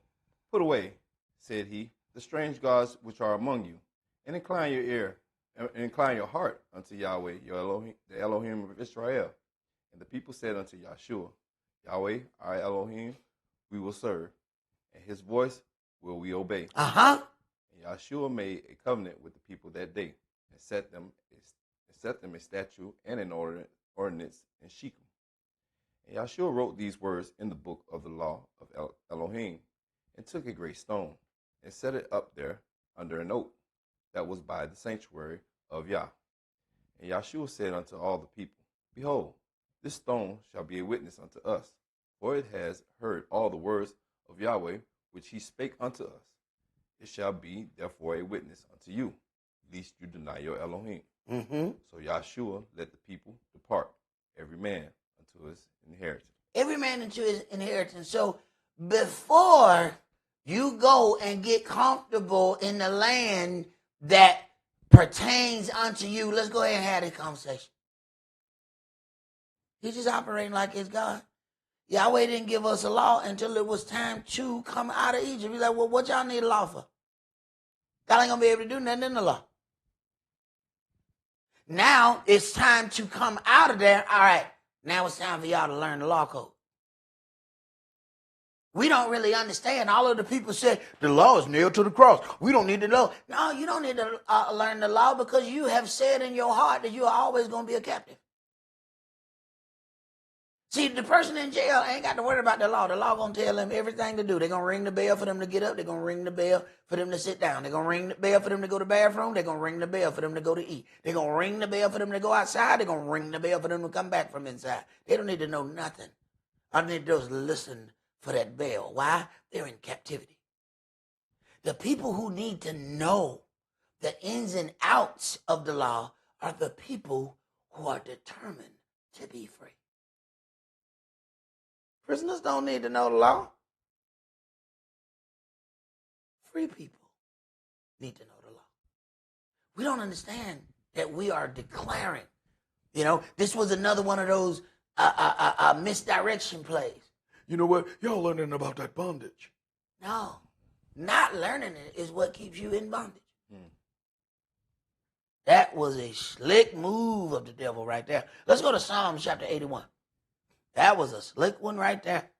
put away, said he, the strange gods which are among you, and incline your ear, and incline your heart unto Yahweh, your Elohim, the Elohim of Israel. And the people said unto Yahshua, Yahweh, our Elohim, we will serve, and his voice will we obey. Uh-huh. And Yahshua made a covenant with the people that day, and set them a statute and an ordinance in Shechem. And Yahshua wrote these words in the book of the law of Elohim, and took a great stone, and set it up there under an oak that was by the sanctuary of Yah. And Yahshua said unto all the people, behold, this stone shall be a witness unto us, for it has heard all the words of Yahweh which he spake unto us. It shall be therefore a witness unto you, lest you deny your Elohim. Mm-hmm. So Yahshua let the people depart, every man unto his inheritance. Every man into his inheritance. So before you go and get comfortable in the land that pertains unto you, let's go ahead and have this conversation. He's just operating like it's God. Yahweh didn't give us a law until it was time to come out of Egypt. He's like, well, what y'all need a law for? God ain't going to be able to do nothing in the law. Now it's time to come out of there. All right, now it's time for y'all to learn the law code. We don't really understand. All of the people say the law is nailed to the cross. We don't need the law. No, you don't need to learn the law because you have said in your heart that you are always going to be a captive. See, the person in jail ain't got to worry about the law. The law going to tell them everything to do. They're going to ring the bell for them to get up. They're going to ring the bell for them to sit down. They're going to ring the bell for them to go to the bathroom. They're going to ring the bell for them to go to eat. They're going to ring the bell for them to go outside. They're going to ring the bell for them to come back from inside. They don't need to know nothing. All they need to do is listen for that bell. Why? They're in captivity. The people who need to know the ins and outs of the law are the people who are determined to be free. Prisoners don't need to know the law. Free people need to know the law. We don't understand that we are declaring. You know, this was another one of those misdirection plays. You know what? Y'all learning about that bondage. No, not learning it is what keeps you in bondage. That was a slick move of the devil right there. Let's go to Psalms chapter 81. That was a slick one right there.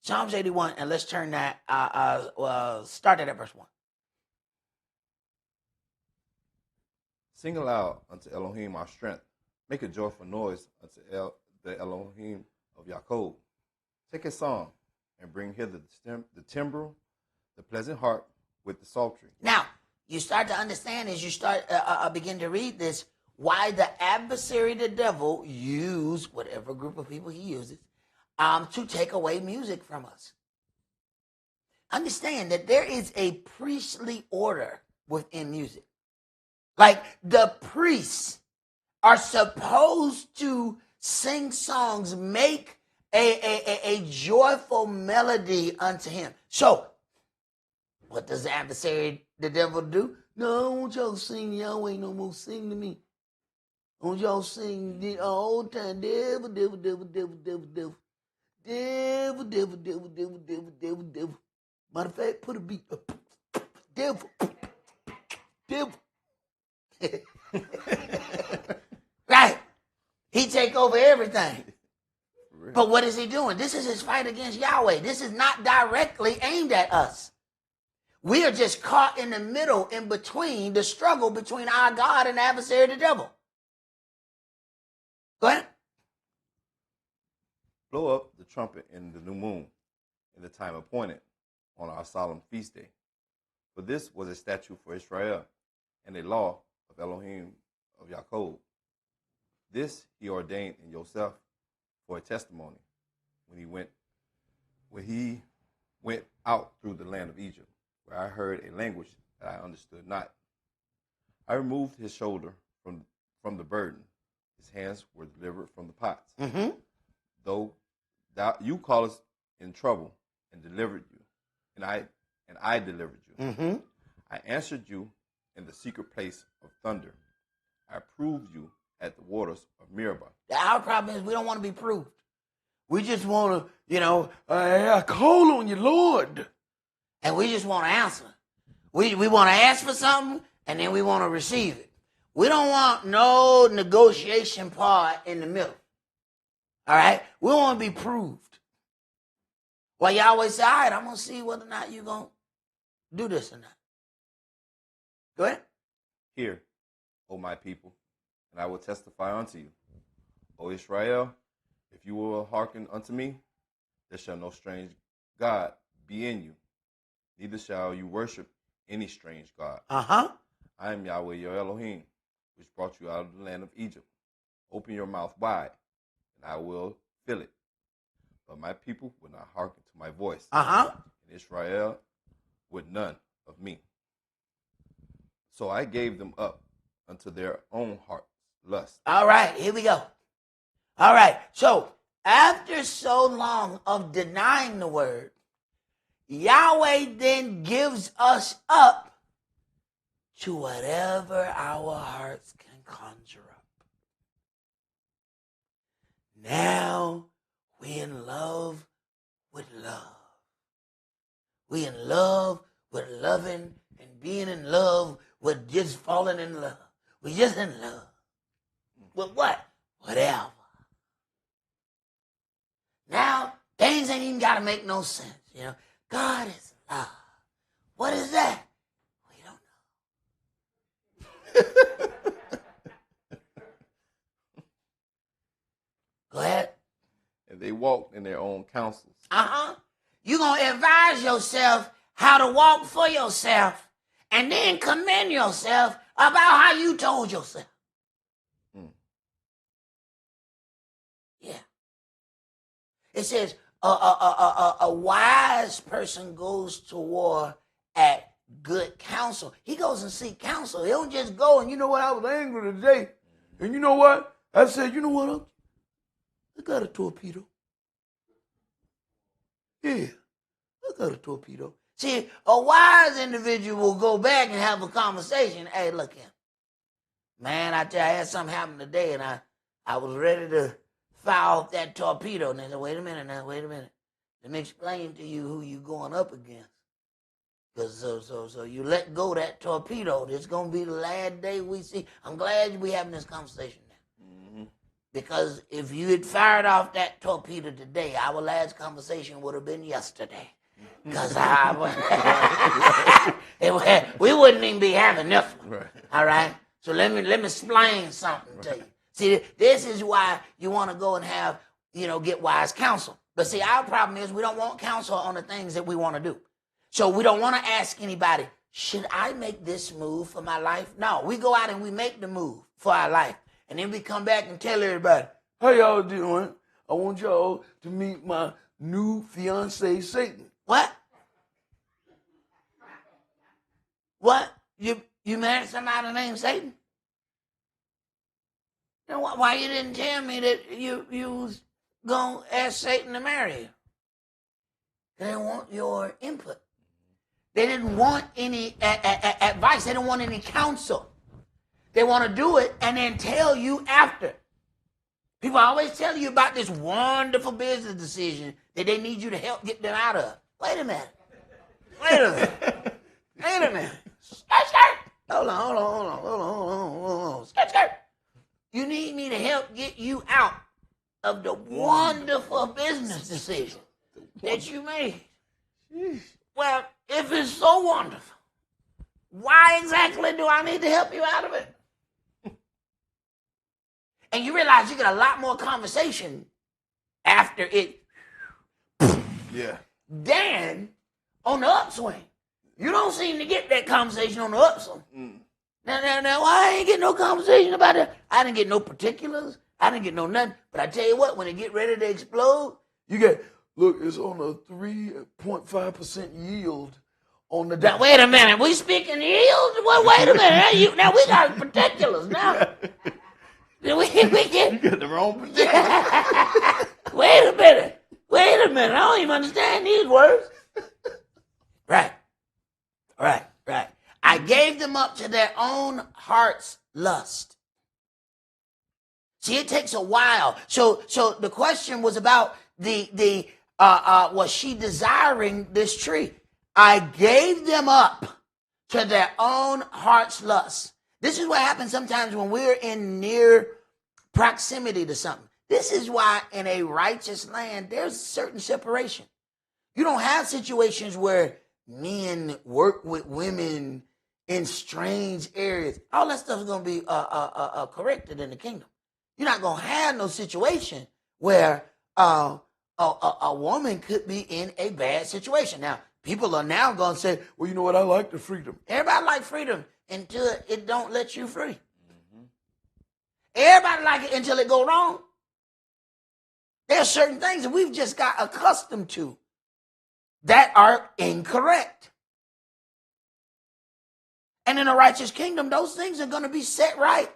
Psalms 81, and let's turn that, start that at verse 1. Sing aloud unto Elohim our strength. Make a joyful noise unto the Elohim of Yaakov. Take a song and bring hither the timbrel, the pleasant harp with the psaltery. Now, you start to understand as you start begin to read this, why the adversary, the devil, use whatever group of people he uses to take away music from us. Understand that there is a priestly order within music. Like the priests are supposed to sing songs, make a joyful melody unto him. So, what does the adversary, the devil, do? No, I don't want y'all to sing Yahweh no more. Sing to me. I want y'all to sing the old time. Devil, devil, devil, devil, devil, devil. Devil, devil, devil, devil, devil, devil, devil. Matter of fact, put a beat up. Devil. Devil. Right. He take over everything. But what is he doing? This is his fight against Yahweh. This is not directly aimed at us. We are just caught in the middle, in between, the struggle between our God and the adversary, the devil. Go ahead. Blow up the trumpet in the new moon, in the time appointed, on our solemn feast day. For this was a statute for Israel, and a law of Elohim of Yaakov. This he ordained in Yosef for a testimony when he went out through the land of Egypt, where I heard a language that I understood not. I removed his shoulder from the burden. His hands were delivered from the pots. Mm-hmm. Though you called us in trouble and delivered you, and I delivered you. Mm-hmm. I answered you in the secret place of thunder. I proved you at the waters of Meribah. Our problem is we don't want to be proved. We just want to, I call on you, Lord. And we just want to answer. We want to ask for something, and then we want to receive it. We don't want no negotiation part in the middle. All right? We want to be proved. Well, you always say, all right, I'm going to see whether or not you're going to do this or not. Go ahead. Hear, O my people, and I will testify unto you. O Israel, if you will hearken unto me, there shall no strange God be in you, neither shall you worship any strange God. Uh-huh. I am Yahweh your Elohim, which brought you out of the land of Egypt. Open your mouth wide, and I will fill it. But my people would not hearken to my voice. Uh-huh. And Israel would none of me. So I gave them up unto their own heart's lust. All right, here we go. All right, so after so long of denying the word, Yahweh then gives us up to whatever our hearts can conjure up. Now we're in love with love. We in love with loving and being in love with just falling in love. We just in love. With what? Whatever. Now, things ain't even got to make no sense. You know, God is love. What is that? We don't know. Go ahead. And they walked in their own counsels. You're going to advise yourself how to walk for yourself and then commend yourself about how you told yourself. Yeah. It says a wise person goes to war at good counsel. He goes and seek counsel. He don't just go and, you know what, I was angry today. And you know what? I said, you know what? I got a torpedo. Yeah, I got a torpedo. See, a wise individual will go back and have a conversation. Hey, look here. Man, I tell you, I had something happen today, and I was ready to fire off that torpedo. And they said, wait a minute. Let me explain to you who you going up against. Because so you let go that torpedo. This is going to be the last day we see. I'm glad we having this conversation now. Mm-hmm. Because if you had fired off that torpedo today, our last conversation would have been yesterday. Because we wouldn't even be having this one. Right. All right? So let me explain something to you. See, this is why you want to go and have, get wise counsel. But see, our problem is we don't want counsel on the things that we want to do. So we don't want to ask anybody, should I make this move for my life? No, we go out and we make the move for our life. And then we come back and tell everybody, how y'all doing? I want y'all to meet my new fiance, Satan. What? What? You married somebody named Satan? You know, why you didn't tell me that you was going to ask Satan to marry you? They didn't want your input. They didn't want any advice. They didn't want any counsel. They want to do it and then tell you after. People always tell you about this wonderful business decision that they need you to help get them out of. Wait a minute. Hold on. Skirt. You need me to help get you out of the wonderful business decision that you made. Well, if it's so wonderful, why exactly do I need to help you out of it? And you realize you get a lot more conversation after it. Yeah. Than on the upswing. You don't seem to get that conversation on the upswing. Now, I ain't getting no conversation about it. I didn't get no particulars. I didn't get no nothing. But I tell you what, when it get ready to explode, you get, look, it's on a 3.5% yield on the... Now, wait a minute. We speaking yield? Well, wait a minute. Now, we got particulars now. We get... You got the wrong particulars. Wait a minute. I don't even understand these words. Right. I gave them up to their own heart's lust. See, it takes a while. So the question was about was she desiring this tree? I gave them up to their own heart's lust. This is what happens sometimes when we're in near proximity to something. This is why in a righteous land, there's certain separation. You don't have situations where men work with women in strange areas. All that stuff is going to be corrected in the kingdom. You're not going to have no situation where a woman could be in a bad situation. Now, people are now going to say, well, you know what? I like the freedom. Everybody like freedom until it don't let you free. Mm-hmm. Everybody like it until it go wrong. There's certain things that we've just got accustomed to that are incorrect. And in a righteous kingdom, those things are going to be set right.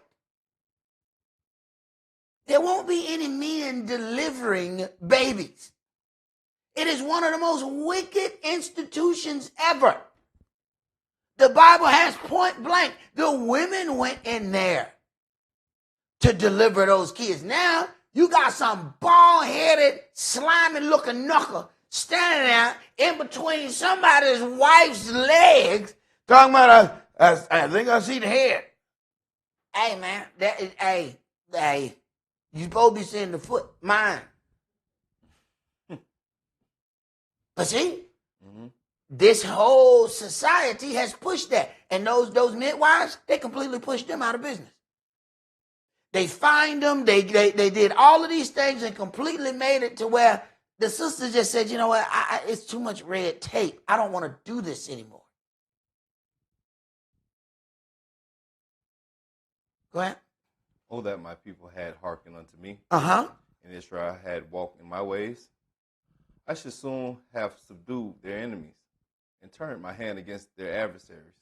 There won't be any men delivering babies. It is one of the most wicked institutions ever. The Bible has point blank. The women went in there to deliver those kids. Now, you got some bald-headed, slimy-looking knuckle standing there in between somebody's wife's legs, talking about, I think I see the head. Hey, man, that is, hey, you supposed to be seeing the foot, mine. But see, this whole society has pushed that. And those midwives, they completely pushed them out of business. They fined them, they did all of these things and completely made it to where the sister just said, you know what, it's too much red tape. I don't want to do this anymore. Go ahead. Oh, that my people had hearkened unto me, Uh-huh. and Israel had walked in my ways. I should soon have subdued their enemies and turned my hand against their adversaries.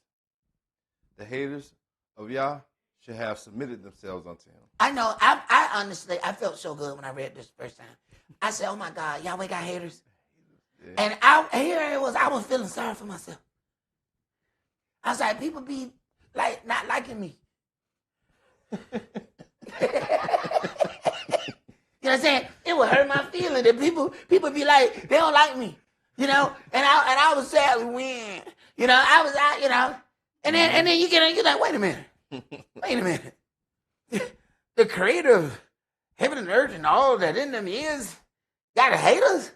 The haters of Yah should have submitted themselves unto him. I know. I honestly, I felt so good when I read this first time. I said, oh my God, Yahweh got haters. Yeah. And I was feeling sorry for myself. I was like, people be like not liking me. You know what I'm saying? It would hurt my feeling that people be like, they don't like me. You know? And I was sad we win. You know, I was out, you know. And then you get in, you're like, wait a minute. Wait a minute. The creator of heaven and earth and all that in them is got haters?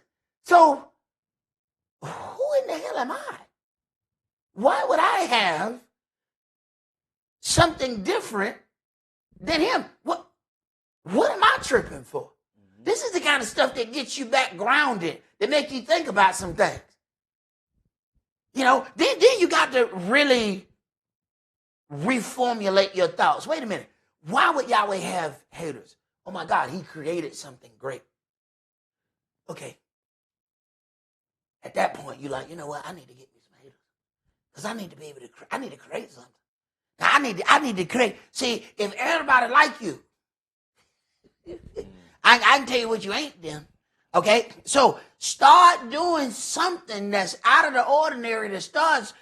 So who in the hell am I? Why would I have something different than him? What am I tripping for? This is the kind of stuff that gets you back grounded, that make you think about some things. You know, then you got to really reformulate your thoughts. Wait a minute. Why would Yahweh have haters? Oh my God, he created something great. Okay. At that point, you're like, you know what? I need to get me some haters. Because I need to be able to, I need to create something. Now, I need to create. See, if everybody like you, I can tell you what you ain't then. Okay? So start doing something that's out of the ordinary that starts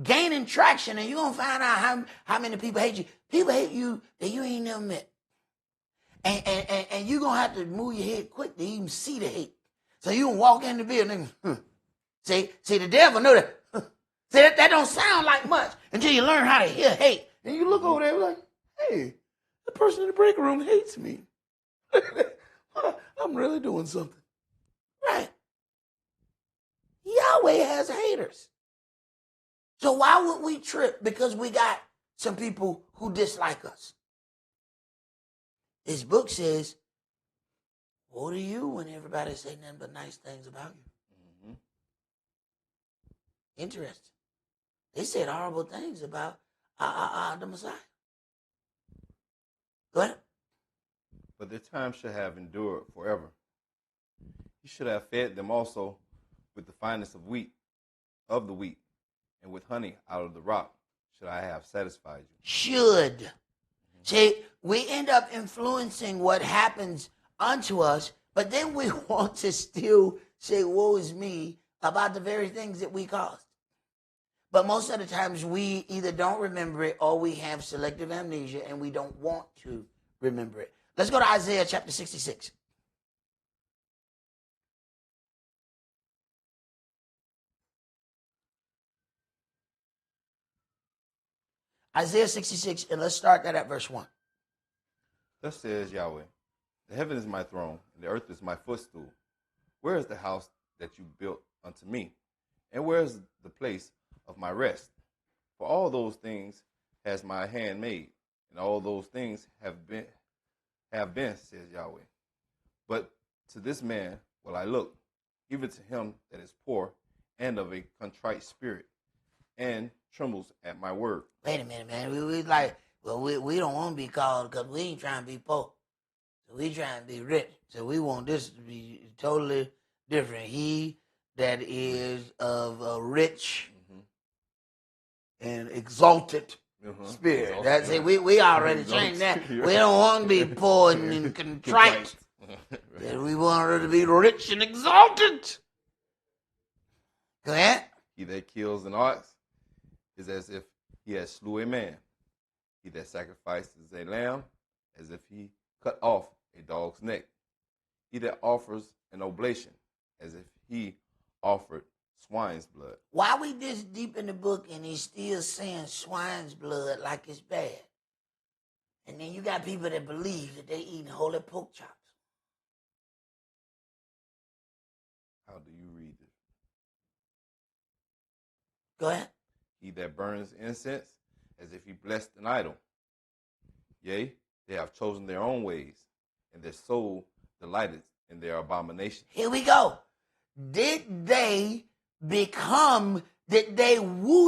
gaining traction, and you're going to find out how many people hate you. People hate you that you ain't never met. And you're going to have to move your head quick to even see the hate. So you can walk in the building. See, the devil know that. See, that don't sound like much until you learn how to hear hate. And you look over there like, hey, the person in the break room hates me. I'm really doing something. Right. Yahweh has haters. So why would we trip because we got some people who dislike us? This book says, woe to you when everybody say nothing but nice things about you. Interesting. They said horrible things about the Messiah. Go ahead. But their time should have endured forever. You should have fed them also with the finest of the wheat, and with honey out of the rock should I have satisfied you. Should. See, we end up influencing what happens unto us, but then we want to still say, woe is me, about the very things that we caused. But most of the times we either don't remember it or we have selective amnesia and we don't want to remember it. Let's go to Isaiah chapter 66. Isaiah 66, and let's start that at verse 1. Thus says Yahweh, the heaven is my throne, and the earth is my footstool. Where is the house that you built unto me? And where is the place of my rest? For all those things has my hand made, and all those things have been, says Yahweh. But to this man will I look, even to him that is poor and of a contrite spirit, and trembles at my word. Wait a minute, man. We like, well, we don't want to be called because we ain't trying to be poor. So we trying to be rich. So we want this to be totally different. He that is of a rich and exalted spirit. That's it. We already changed that. We don't want to be poor and contrite. Right. We want to be rich and exalted. Go ahead. He that kills an ox is as if he has slew a man. He that sacrifices a lamb, as if he cut off a dog's neck. He that offers an oblation as if he offered swine's blood. Why we this deep in the book and he's still saying swine's blood like it's bad? And then you got people that believe that they eating holy pork chops. How do you read it? Go ahead. He that burns incense as if he blessed an idol. Yea, they have chosen their own ways, and their soul delighted in their abominations. Here we go. Did they woo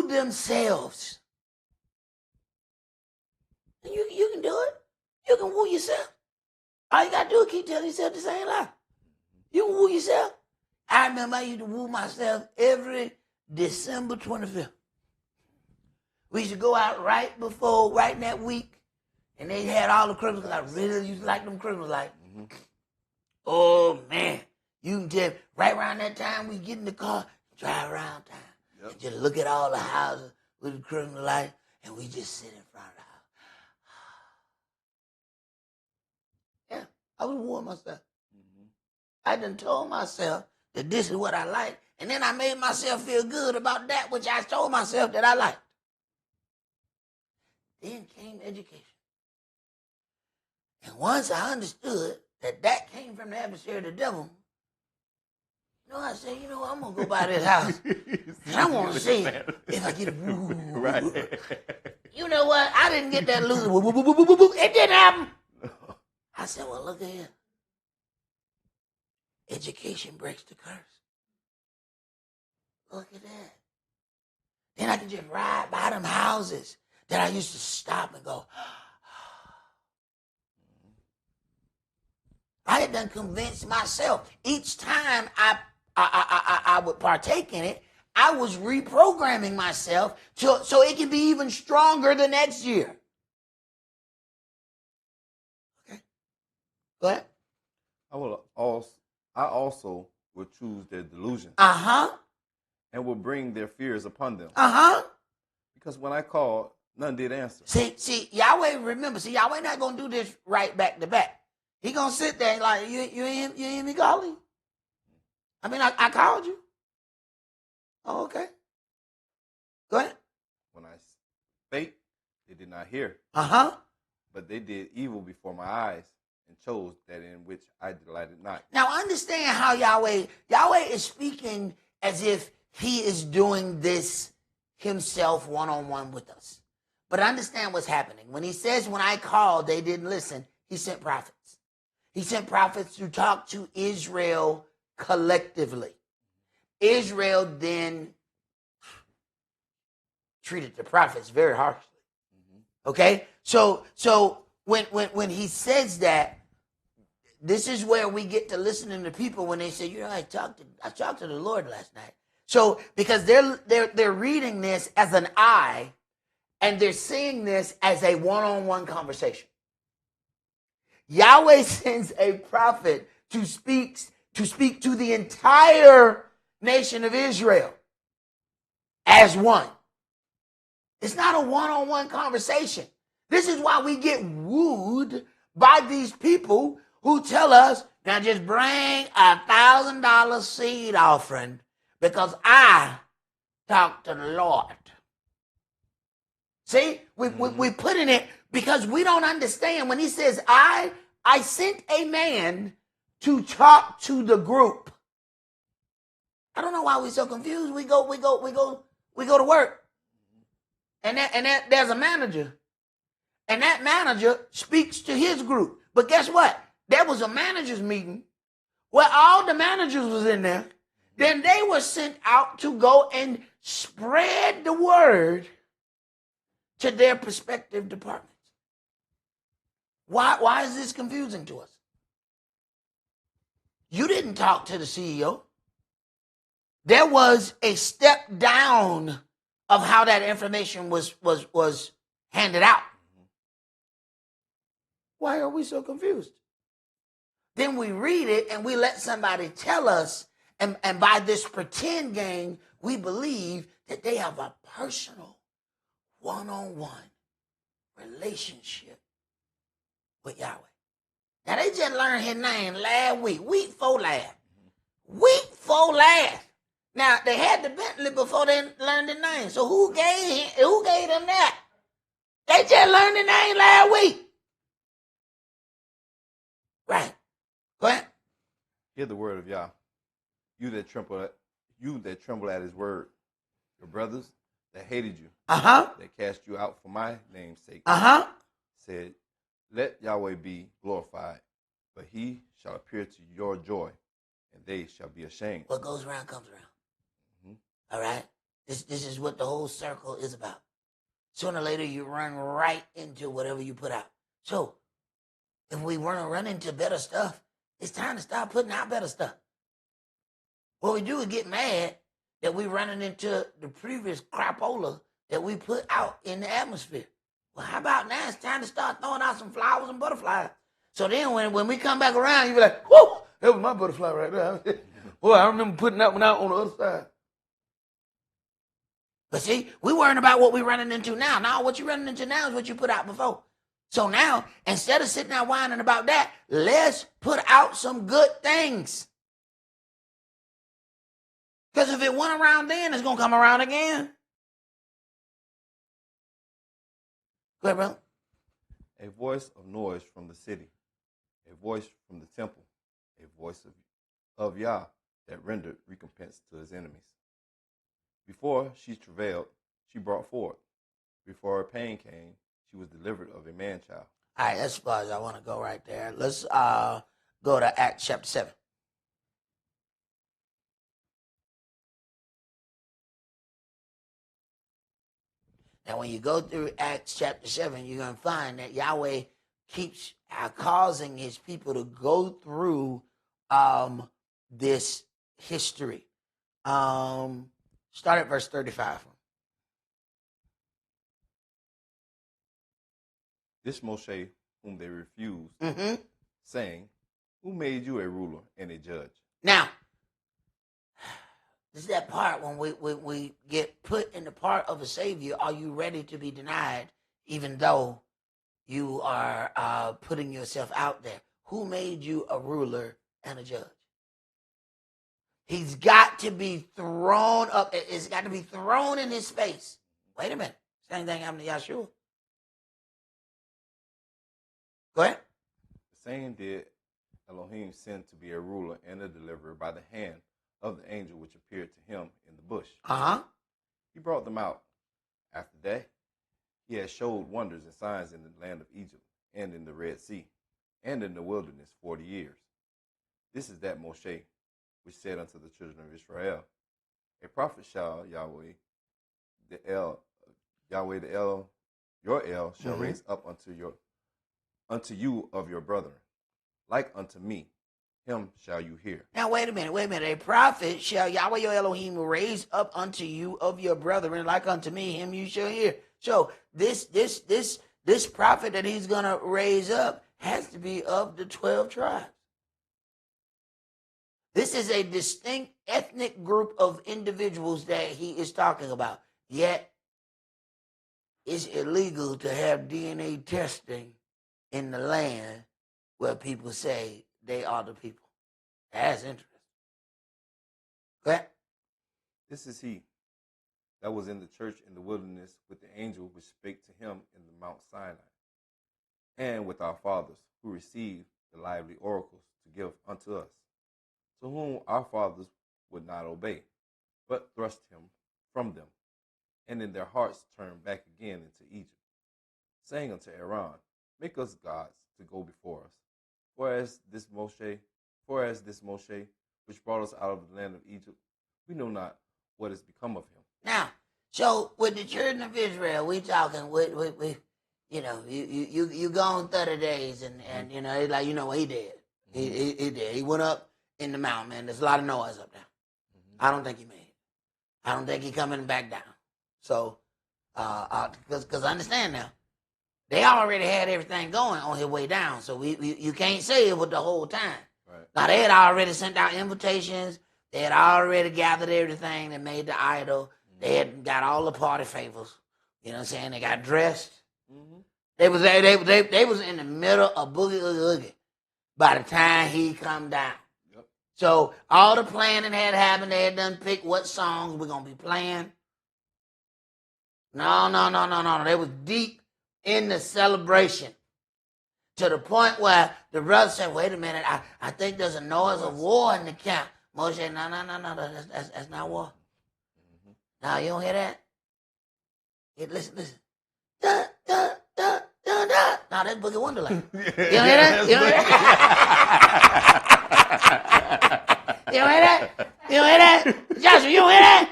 themselves? You can do it. You can woo yourself. All you got to do is keep telling yourself the same lie. You can woo yourself. I remember I used to woo myself every December 25th. We used to go out right in that week, and they had all the Christmas lights. I really used to like them Christmas lights. Mm-hmm. Oh, man. You can tell, right around that time, we get in the car, drive around town. Yep. And just look at all the houses with the Christmas lights, and we just sit in front of the house. Yeah, I was wooing myself. Mm-hmm. I done told myself that this is what I like, and then I made myself feel good about that which I told myself that I liked. Then came education. And once I understood that came from the adversary of the devil, I said, I'm going to go by this house. And I want to see if I get a woo. Right. You know what? I didn't get that loser. It didn't happen. I said, well, look at here. Education breaks the curse. Look at that. Then I can just ride by them houses that I used to stop and go, I had done convinced myself. Each time I would partake in it, I was reprogramming myself so it can be even stronger the next year. Okay. Go ahead. I also will choose their delusions. Uh-huh. And will bring their fears upon them. Uh-huh. Because when I called, none did answer. See, Yahweh, remember, Yahweh not going to do this right back to back. He going to sit there and like, you ain't me calling? I mean, I called you. Oh, okay. Go ahead. When I spake, they did not hear. Uh-huh. But they did evil before my eyes and chose that in which I delighted not. Now understand how Yahweh is speaking as if he is doing this himself one-on-one with us. But understand what's happening. When he says, when I called, they didn't listen, he sent prophets. He sent prophets to talk to Israel collectively. Israel then treated the prophets very harshly. Mm-hmm. Okay? So when he says that, this is where we get to listening to people when they say, I talked to the Lord last night. So because they're reading this as an I, and they're seeing this as a one-on-one conversation. Yahweh sends a prophet to speak to the entire nation of Israel as one. It's not a one-on-one conversation. This is why we get wooed by these people who tell us, now just bring $1,000 seed offering because I talked to the Lord. See, we put in it because we don't understand when he says, I sent a man to talk to the group. I don't know why we're so confused. We go to work. And there's a manager. And that manager speaks to his group. But guess what? There was a managers meeting where all the managers was in there. Then they were sent out to go and spread the word to their respective departments. Why is this confusing to us? You didn't talk to the CEO. There was a step down of how that information was handed out. Why are we so confused? Then we read it and we let somebody tell us, and by this pretend game, we believe that they have a personal one-on-one relationship with Yahweh. Now, they just learned his name last week before last. Week 4 last. Now, they had the Bentley before they learned the name. So who gave them that? They just learned the name last week. Right. Go ahead. Hear the word of Yah. You that tremble at his word. Your brothers that hated you, that cast you out for my name's sake, said, let Yahweh be glorified, but he shall appear to your joy, and they shall be ashamed. What goes around comes around. All right? This is what the whole circle is about. Sooner or later, you run right into whatever you put out. So, if we want to run into better stuff, it's time to start putting out better stuff. What we do is get mad that we're running into the previous crapola that we put out in the atmosphere. Well, how about now it's time to start throwing out some flowers and butterflies. So then when we come back around, you be like, whoo, that was my butterfly right there. Boy, I remember putting that one out on the other side. But see, we worrying about what we're running into now. Now what you're running into now is what you put out before. So now, instead of sitting there whining about that, let's put out some good things. Because if it went around then, it's going to come around again. Go ahead, brother. A voice of noise from the city, a voice from the temple, a voice of Yah that rendered recompense to his enemies. Before she travailed, she brought forth. Before her pain came, she was delivered of a man-child. All right, as far as I want to go right there. Let's go to Acts chapter 7. Now, when you go through Acts chapter 7, you're going to find that Yahweh keeps causing his people to go through this history. Start at verse 35. This Moshe, whom they refused, saying, who made you a ruler and a judge? Now, this is that part when we get put in the part of a savior. Are you ready to be denied, even though you are putting yourself out there? Who made you a ruler and a judge? He's got to be thrown up. It's got to be thrown in his face. Wait a minute. Same thing happened to Yahshua. Go ahead. The same did Elohim send to be a ruler and a deliverer by the hand of the angel which appeared to him in the bush. He brought them out. After that, he had showed wonders and signs in the land of Egypt and in the Red Sea and in the wilderness 40 years. This is that Moshe which said unto the children of Israel, a prophet shall Yahweh the El, your El shall raise up unto you of your brethren, like unto me. Him shall you hear. Now, wait a minute. A prophet shall Yahweh your Elohim raise up unto you of your brethren, like unto me. Him you shall hear. So this prophet that he's going to raise up has to be of the 12 tribes. This is a distinct ethnic group of individuals that he is talking about. Yet, it's illegal to have DNA testing in the land where people say they are the people. That's interesting. Go ahead. This is he that was in the church in the wilderness with the angel which spake to him in the Mount Sinai, and with our fathers who received the lively oracles to give unto us, to whom our fathers would not obey, but thrust him from them, and in their hearts turned back again into Egypt, saying unto Aaron, make us gods to go before us. Whereas this Moshe, which brought us out of the land of Egypt, we know not what has become of him. Now, so with the children of Israel, we talking, we you gone 30 days, and you know, it's like, you know what he did. He did. He went up in the mountain, man. There's a lot of noise up there. I don't think he made it. I don't think he coming back down. So, because understand now, they already had everything going on his way down. So you can't say it was the whole time. Right. Now, they had already sent out invitations. They had already gathered everything that made the idol. They had got all the party favors. You know what I'm saying? They got dressed. They was in the middle of Boogie Oogie Oogie by the time he come down. Yep. So all the planning had happened. They had done picked what songs we're going to be playing. No. They was deep in the celebration to the point where the brother said, wait a minute, I think there's a noise of war in the camp. Moshe said, no, that's not war. Now, you don't hear that? Listen. Dun, dun, dun, dun, dun. Now, that's Boogie Wonderland. You don't hear that? You don't hear that? You don't hear that? You don't hear that? Joshua, you don't hear that?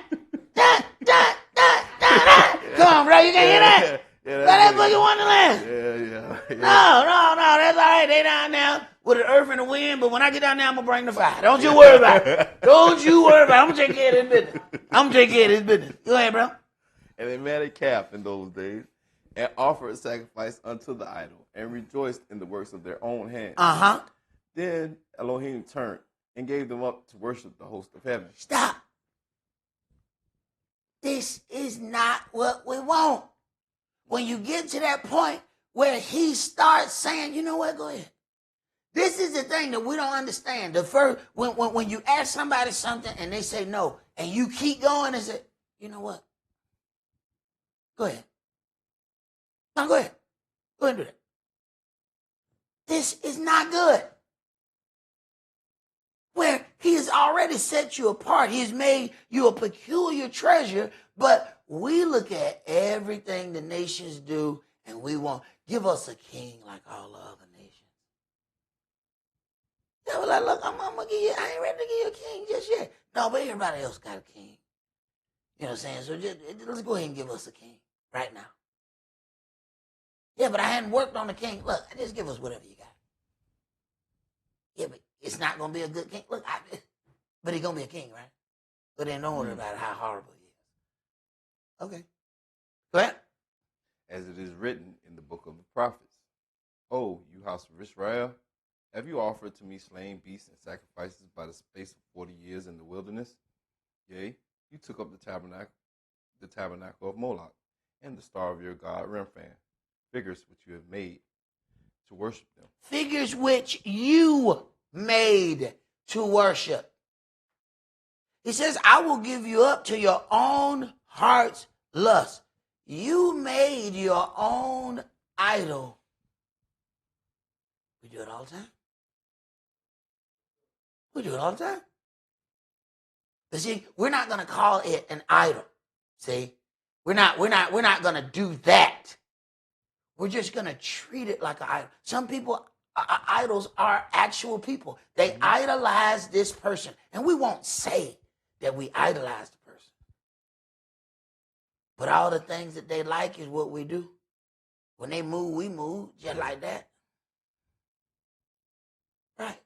Dun, dun, dun, dun, dun. Come on, bro, you can't hear that? That's Boogie Wonderland. Yeah. No, that's all right. They down there with the earth and the wind, but when I get down there, I'm going to bring the fire. Don't you worry about it. Don't you worry about it. I'm going to take care of this business. Go ahead, bro. And they made a calf in those days, and offered a sacrifice unto the idol, and rejoiced in the works of their own hands. Uh-huh. Then Elohim turned and gave them up to worship the host of heaven. Stop. This is not what we want. When you get to that point where he starts saying, you know what, go ahead. This is the thing that we don't understand. The first, when you ask somebody something and they say no, and you keep going and say, you know what? Go ahead. No, go ahead. Go ahead and do that. This is not good. Where he has already set you apart. He has made you a peculiar treasure, but we look at everything the nations do and we want, give us a king like all the other nations. Yeah, well, look, I'm gonna give you, I ain't ready to give you a king just yet. No, but everybody else got a king. You know what I'm saying? So let's go ahead and give us a king right now. Yeah, but I hadn't worked on the king. Look, just give us whatever you got. Yeah, but it's not going to be a good king. Look, but he's going to be a king, right? But then don't worry about how horrible he is. Okay. Go ahead. As it is written in the book of the prophets, O you house of Israel, have you offered to me slain beasts and sacrifices by the space of 40 years in the wilderness? Yea, you took up the tabernacle of Moloch, and the star of your god Remphan, figures which you have made to worship them. Figures which you made to worship. He says, I will give you up to your own heart's lust. You made your own idol. We do it all the time. We do it all the time. But see, we're not going to call it an idol. See, we're not going to do that. We're just going to treat it like an idol. Some people, idols are actual people. They idolize this person. And we won't say that we idolize the person. But all the things that they like is what we do. When they move, we move just like that. Right.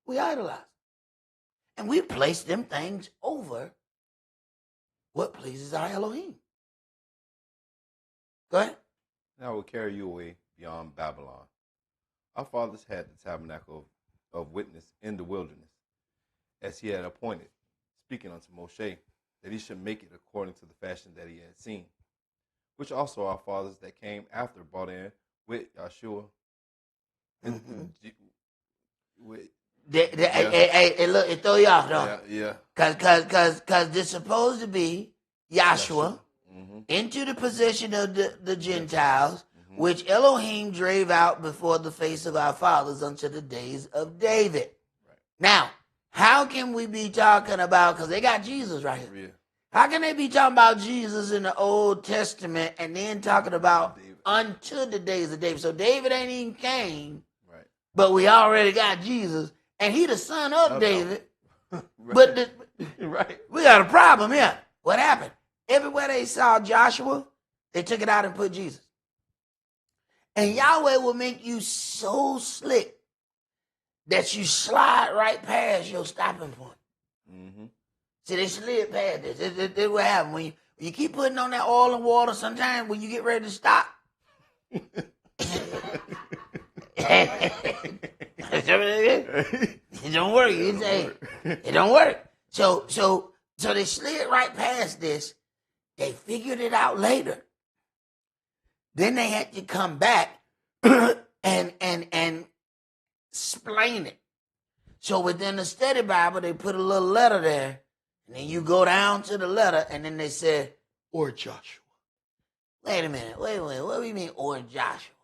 We idolize. And we place them things over what pleases our Elohim. Go ahead. And I will carry you away beyond Babylon. Our fathers had the tabernacle of witness in the wilderness, as he had appointed, speaking unto Moshe, that he should make it according to the fashion that he had seen, which also our fathers that came after brought in with Yahshua. Hey, look, it throw you off, don't it? Yeah. Because they're supposed to be Yahshua into the possession of the Gentiles, which Elohim drave out before the face of our fathers unto the days of David. Right. Now, how can we be talking about, because they got Jesus right here. Yeah. How can they be talking about Jesus in the Old Testament and then talking about David unto the days of David? So David ain't even came, right, but we already got Jesus, and he the son of David. Right. But right, we got a problem here. What happened? Everywhere they saw Joshua, they took it out and put Jesus. And Yahweh will make you so slick that you slide right past your stopping point. Mm-hmm. See, they slid past this. This what happens when you keep putting on that oil and water. Sometimes when you get ready to stop, it don't work. You say it don't work. So they slid right past this. They figured it out later. Then they had to come back and explain it. So within the study Bible, they put a little letter there, and then you go down to the letter, and then they said, or Joshua. Wait a minute. Wait. What do you mean, or Joshua?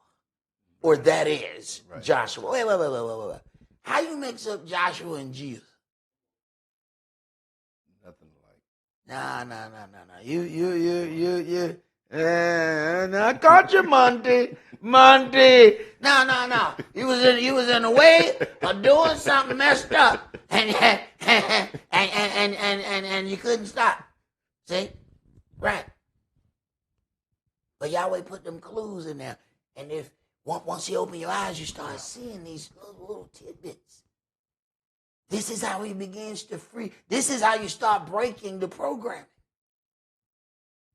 Or that is Joshua. Wait. How you mix up Joshua and Jesus? Nothing like. Nah. You. I caught you, Monty. No. You was in the way of doing something messed up, and you couldn't stop. See, right? But Yahweh put them clues in there, and if once you open your eyes, you start seeing these little tidbits. This is how he begins to free. This is how you start breaking the programming.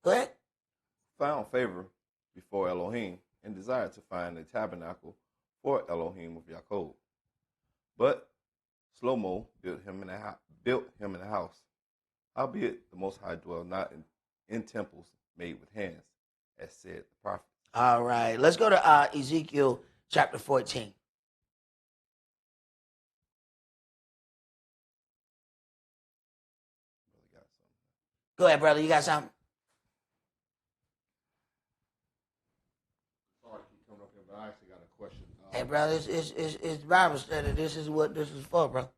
Go ahead. Found favor before Elohim and desired to find a tabernacle for Elohim of Yaakov. But Shlomo built him in a house. Howbeit the Most High dwell not in temples made with hands, as said the prophet. All right, let's go to Ezekiel chapter 14. Go ahead, brother. You got something? Sorry to keep coming up here, but I actually got a question. Hey, brother, it's Bible study. This is what this is for, bro.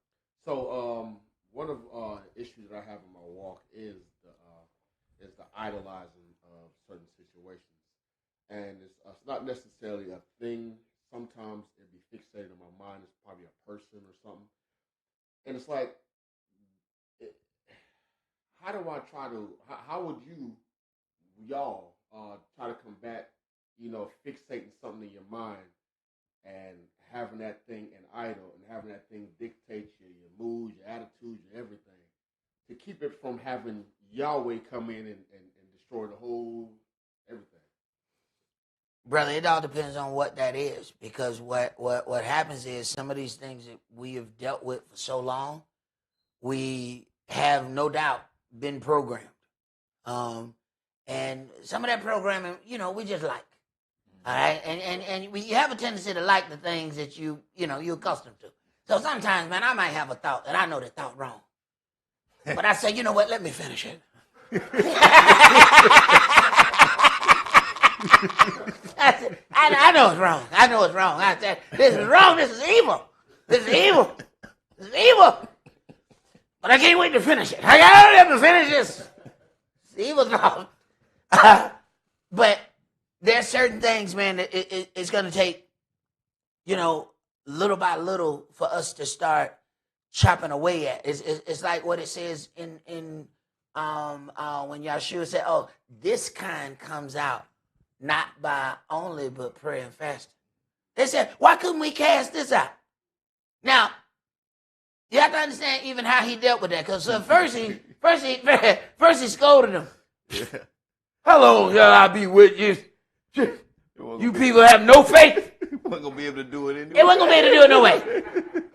So, one of issues that I have in my walk is the idolizing of certain situations, and it's not necessarily a thing. Sometimes it be fixated in my mind. It's probably a person or something, and it's like, how do I try to? How would y'all try to combat, fixating something in your mind and having that thing an idol and having that thing dictate your moods, your attitudes, your everything, to keep it from having Yahweh come in and destroy the whole everything? Brother, it all depends on what that is, because what happens is some of these things that we have dealt with for so long, we have no doubt been programmed. And some of that programming, we just like. All right, and you have a tendency to like the things that you're accustomed to. So sometimes, man, I might have a thought, and I know the thought wrong, but I say, you know what? Let me finish it. I know it's wrong. I said, this is wrong. This is evil. This is evil. But I can't wait to finish it. I gotta have to finish this. It's evil stuff. But there's certain things, man, that it's going to take, little by little for us to start chopping away at. It's like what it says in when Yahshua said, oh, this kind comes out not by only but prayer and fasting. They said, why couldn't we cast this out? Now, you have to understand even how he dealt with that, because first he scolded them. Yeah. How long shall I be with you? You people have no faith. They weren't going to be able to do it anyway. They weren't going to be able to do it no way.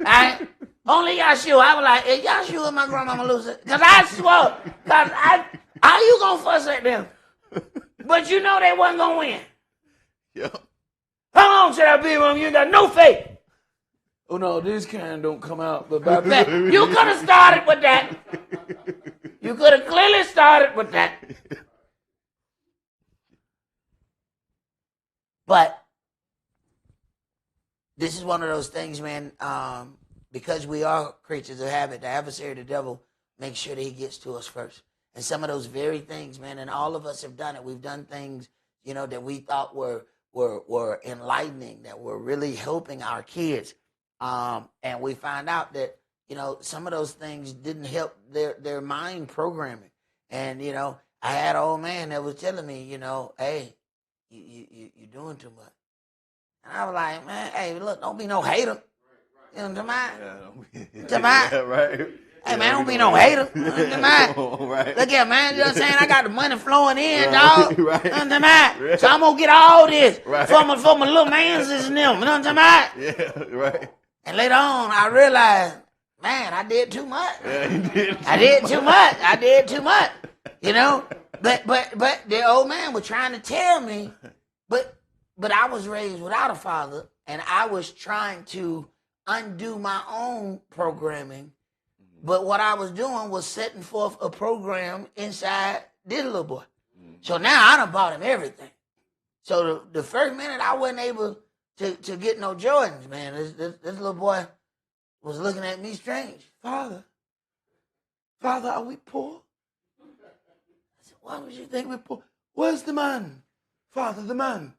All right? Only Yahshua. I was like, hey, Yahshua, my grandmama Lucy. Because I swore. Because how you going to fuss at them? But you know they wasn't going to win. Yeah. How long should I be with them? You ain't got no faith. Oh, no, this kind don't come out. But by that, you could have started with that. You could have clearly started with that. But this is one of those things, man, because we are creatures of habit, the adversary, the devil, makes sure that he gets to us first. And some of those very things, man, and all of us have done it. We've done things, that we thought were enlightening, that were really helping our kids. And we find out that, some of those things didn't help their mind programming. And, I had an old man that was telling me, hey, you're doing too much. And I was like, man, hey, look, don't be no hater. You know what I'm talking about? Yeah, right. Hey, man, don't be no hater. You know what I'm talking about? Right. Look here, man, you know what I'm saying? I got the money flowing in, dog. Right. You know what I'm talking about? Right. So I'm going to get all this Right. for my little mans and them. You know what I'm talking about? Yeah, right. And later on, I realized, man, I did too much. Yeah, you did. I did too much. But the old man was trying to tell me, but I was raised without a father, and I was trying to undo my own programming. But what I was doing was setting forth a program inside this little boy. So now I done bought him everything. So the first minute I wasn't able to get no Jordans, man. This little boy was looking at me strange. Father, are we poor? I said, why would you think we're poor? Where's the man? Father, the man.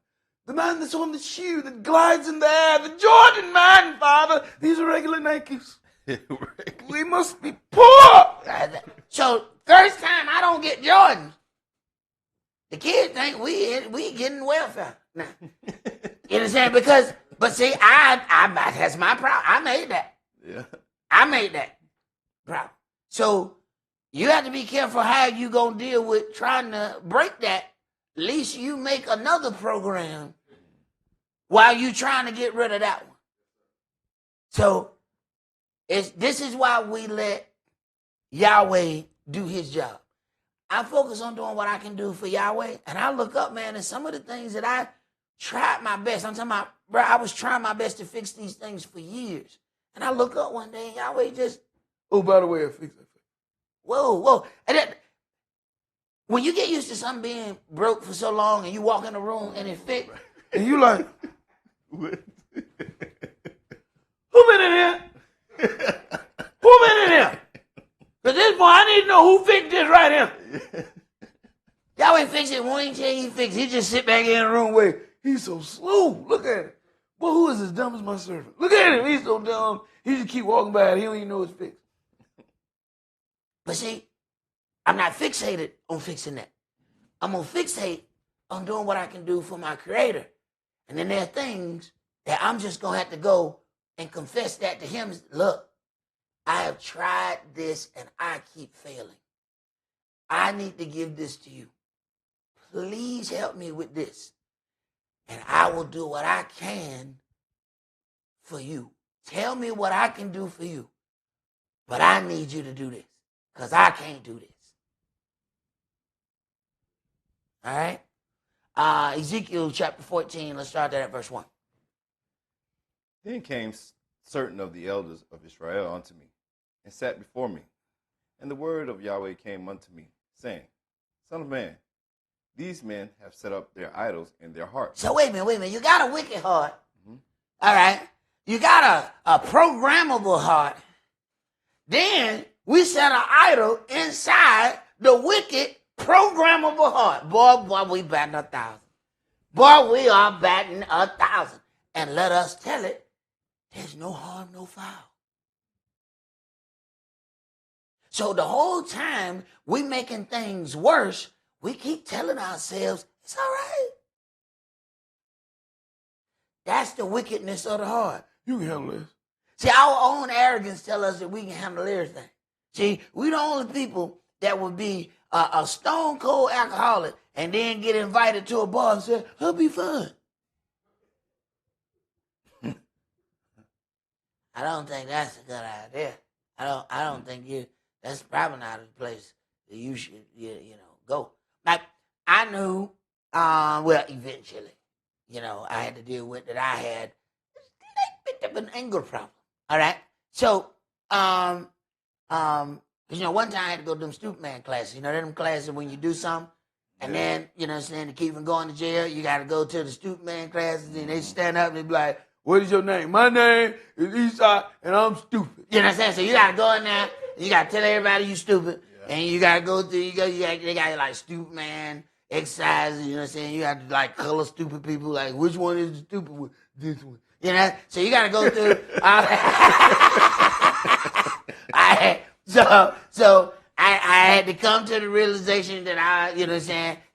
The man that's on the shoe that glides in the air. The Jordan man, Father. These are regular Nikes. We must be poor. So first time I don't get Jordans, the kids think we getting welfare now. You understand? But see, I that's my problem. I made that. Yeah. I made that problem. So you have to be careful how you gonna deal with trying to break that. At least you make another program while you trying to get rid of that one. So this is why we let Yahweh do his job. I focus on doing what I can do for Yahweh, and I look up, man, and some of the things that I tried my best. I'm talking about, bro, I was trying my best to fix these things for years. And I look up one day, and Yahweh just, oh, by the way, I fixed it. Whoa. And when you get used to something being broke for so long, and you walk in the room and it fixed, and you like, who been in here? Who been in here? At this point, I need to know who fixed this right here. Yahweh fix it. Won't tell you he fixed it. He just sit back in the room where he's so slow. Look at him. Boy, who is as dumb as my servant? Look at him. He's so dumb. He just keep walking by it. He don't even know it's fixed. But see, I'm not fixated on fixing that. I'm going to fixate on doing what I can do for my Creator. And then there are things that I'm just going to have to go and confess that to him. Look, I have tried this and I keep failing. I need to give this to you. Please help me with this. And I will do what I can for you. Tell me what I can do for you. But I need you to do this because I can't do this. All right? Ezekiel chapter 14, let's start there at verse 1. Then came certain of the elders of Israel unto me, and sat before me. And the word of Yahweh came unto me, saying, Son of man, these men have set up their idols in their hearts. So wait a minute. You got a wicked heart. Mm-hmm. All right? You got a programmable heart. Then we set an idol inside the wicked programmable heart. Boy, we batting 1,000. Boy, we are batting 1,000. And let us tell it, there's no harm, no foul. So the whole time we making things worse, we keep telling ourselves, it's all right. That's the wickedness of the heart. You can handle this. See, our own arrogance tell us that we can handle everything. See, we the only people that would be a stone cold alcoholic and then get invited to a bar and say, it'll be fun. I don't think that's a good idea. I don't think that's probably not a place that you should, go. Like, I knew, eventually, I had to deal with that. I had an anger problem. All right. So, one time I had to go to them stupid man classes. Them classes when you do something, and then, to keep from going to jail, you got to go to the stupid man classes, and they stand up and they be like, what is your name? My name is Esaac, and I'm stupid. You know what I'm saying? So you got to go in there, and you got to tell everybody you stupid, and you got to go through, they got like stupid man exercises, you know what I'm saying? You have to like color stupid people, like which one is the stupid one? This one. So you got to go through. So I had to come to the realization that I,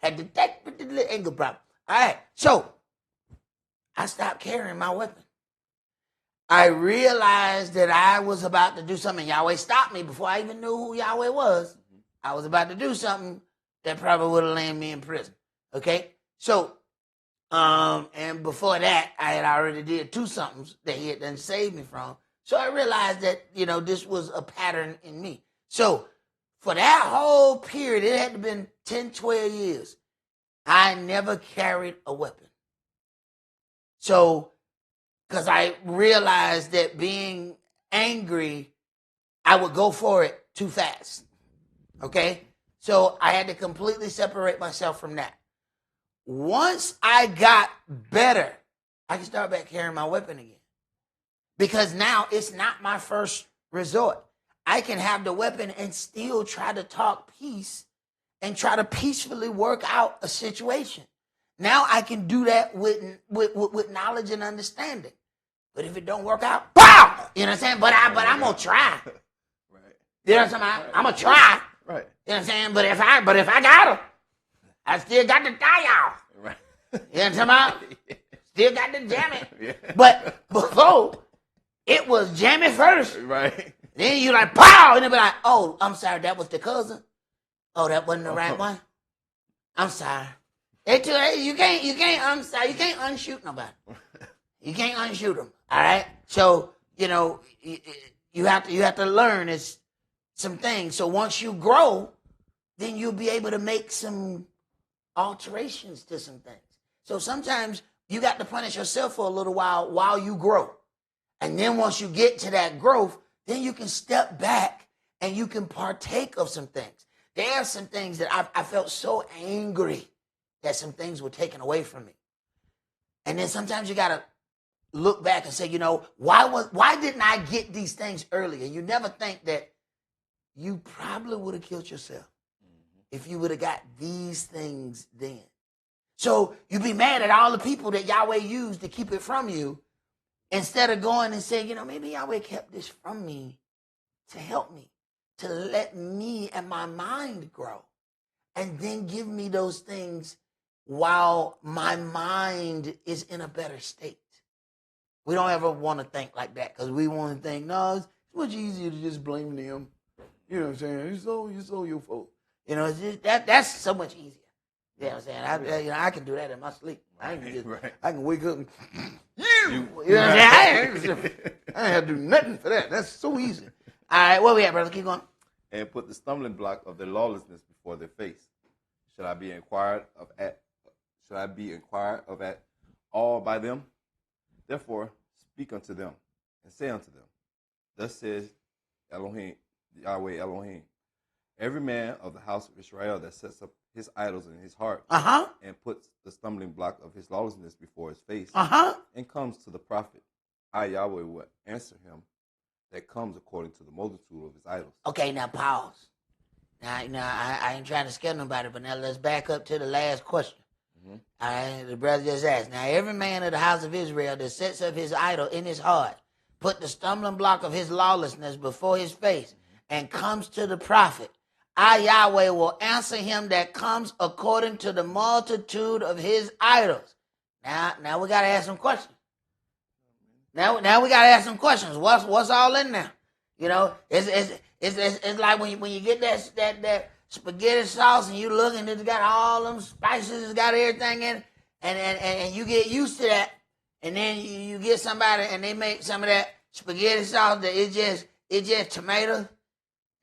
had to take the anger problem. All right, so I stopped carrying my weapon. I realized that I was about to do something. Yahweh stopped me before I even knew who Yahweh was. I was about to do something that probably would have landed me in prison. Okay? So, and before that, I had already did 2 somethings that he had done saved me from. So I realized that, this was a pattern in me. So for that whole period, it had to been 10, 12 years, I never carried a weapon. So because I realized that being angry, I would go for it too fast. Okay? So I had to completely separate myself from that. Once I got better, I can start back carrying my weapon again. Because now it's not my first resort. I can have the weapon and still try to talk peace and try to peacefully work out a situation. Now I can do that with knowledge and understanding. But if it don't work out, pow! You know what I'm saying? But I'm gonna try. Right. You know what I'm saying? I'm gonna try. Right. You know what I'm saying? But if I got her, I still got to die off. Right. You know what I'm talking about? Still got to jam it. Yeah. But before, it was jam it first. Right. Then you like, pow! And they be like, oh, I'm sorry, that was the cousin. Oh, that wasn't the right one. I'm sorry. You can't, I'm sorry, you can't unshoot nobody. You can't unshoot them. All right? So, you know, you have to learn some things. So once you grow, then you'll be able to make some alterations to some things. So sometimes you got to punish yourself for a little while you grow. And then once you get to that growth, then you can step back and you can partake of some things. There are some things that I felt so angry that some things were taken away from me. And then sometimes you got to look back and say, you know, why didn't I get these things earlier? You never think that you probably would have killed yourself if you would have got these things then. So you be mad at all the people that Yahweh used to keep it from you, instead of going and saying, you know, maybe Yahweh kept this from me to help me, to let me and my mind grow, and then give me those things while my mind is in a better state. We don't ever want to think like that, because we want to think, no, it's much easier to just blame them. You know what I'm saying? It's all your fault. You know, it's just, that's so much easier. You know what I'm saying? I can do that in my sleep. I can wake up and you know what I'm saying? I ain't have to do nothing for that. That's so easy. All right, where we at, brother? Keep going. And put the stumbling block of their lawlessness before their face. Should I be inquired of at all by them? Therefore, speak unto them and say unto them, thus says Elohim, Yahweh Elohim, every man of the house of Israel that sets up his idols in his heart and puts the stumbling block of his lawlessness before his face and comes to the prophet, I, Yahweh, will answer him that comes according to the multitude of his idols. Okay, now pause. Now I ain't trying to scare nobody, but now let's back up to the last question. All right, the brother just asked. Now, every man of the house of Israel that sets up his idol in his heart, put the stumbling block of his lawlessness before his face, and comes to the prophet, I, Yahweh, will answer him that comes according to the multitude of his idols. Now we got to ask some questions. Now we got to ask some questions. What's all in there? You know, it's like when you get that spaghetti sauce and you look and it's got all them spices, it's got everything in it, and you get used to that, and then you get somebody and they make some of that spaghetti sauce that it's just tomatoes,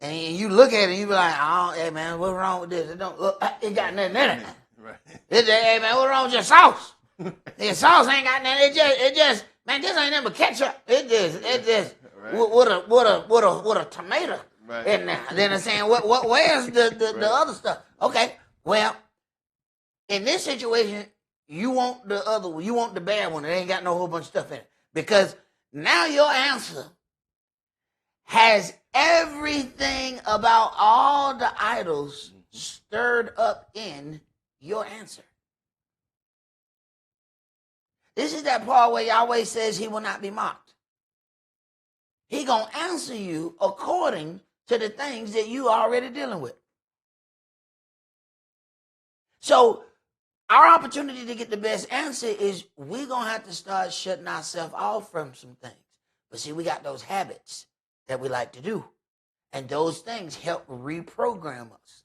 and you look at it and you be like, oh, hey man, what's wrong with this? It don't look, it got nothing in it. Right. Hey man, what's wrong with your sauce? The sauce ain't got nothing. It just man, this ain't nothing but ketchup. It just right. with a tomato. Right. In there. Then I'm saying, where's the other stuff? Okay, well, in this situation, you want the other one. You want the bad one that ain't got no whole bunch of stuff in it. Because now your answer has everything about all the idols stirred up in your answer. This is that part where Yahweh says he will not be mocked. He gonna answer you according to the things that you are already dealing with. So our opportunity to get the best answer is we're going to have to start shutting ourselves off from some things. But see, we got those habits that we like to do. And those things help reprogram us.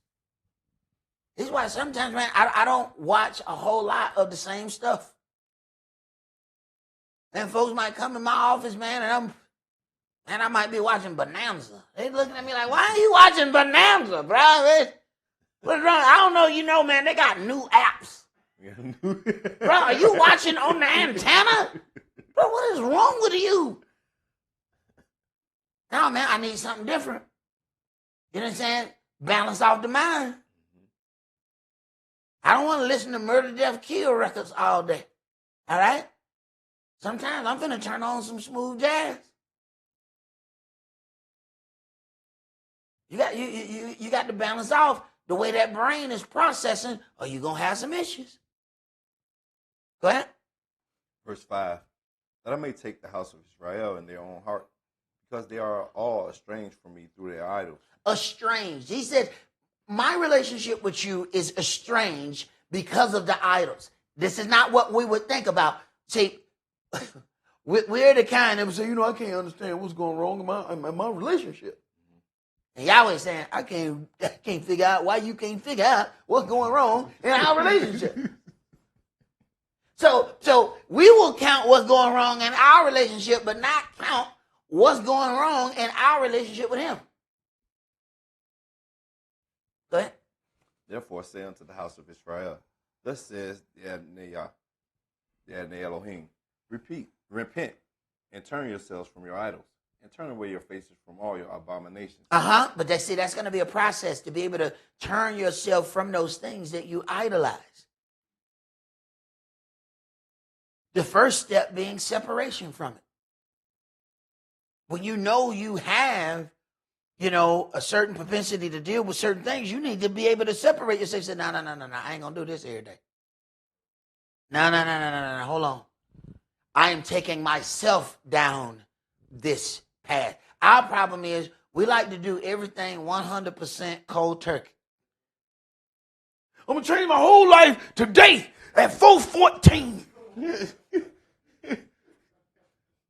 This is why sometimes, man, I don't watch a whole lot of the same stuff. And folks might come in my office, man, and I might be watching Bonanza. They looking at me like, why are you watching Bonanza, bro? What's wrong? I don't know, you know, man, they got new apps. Bro, are you watching on the antenna? Bro, bro, what is wrong with you? No, man, I need something different. You know what I'm saying? Balance off the mind. I don't want to listen to murder, death, kill records all day. All right? Sometimes I'm finna turn on some smooth jazz. You got to balance off the way that brain is processing, or you're going to have some issues. Go ahead. Verse 5, that I may take the house of Israel in their own heart, because they are all estranged from me through their idols. Estranged. He said, my relationship with you is estranged because of the idols. This is not what we would think about. See, we're the kind that would say, I can't understand what's going wrong in my relationship. And Yahweh saying, I can't figure out why you can't figure out what's going wrong in our relationship. So we will count what's going wrong in our relationship, but not count what's going wrong in our relationship with him. Go ahead. Therefore say unto the house of Israel, thus says the Adonai Elohim, repent, and turn yourselves from your idols, and turn away your faces from all your abominations. But that's going to be a process to be able to turn yourself from those things that you idolize. The first step being separation from it. When you know you have, a certain propensity to deal with certain things, you need to be able to separate yourself. Say, no, I ain't going to do this every day. No, hold on. I am taking myself down this path. Our problem is we like to do everything 100% cold turkey. I'm going to change my whole life today at 4:14.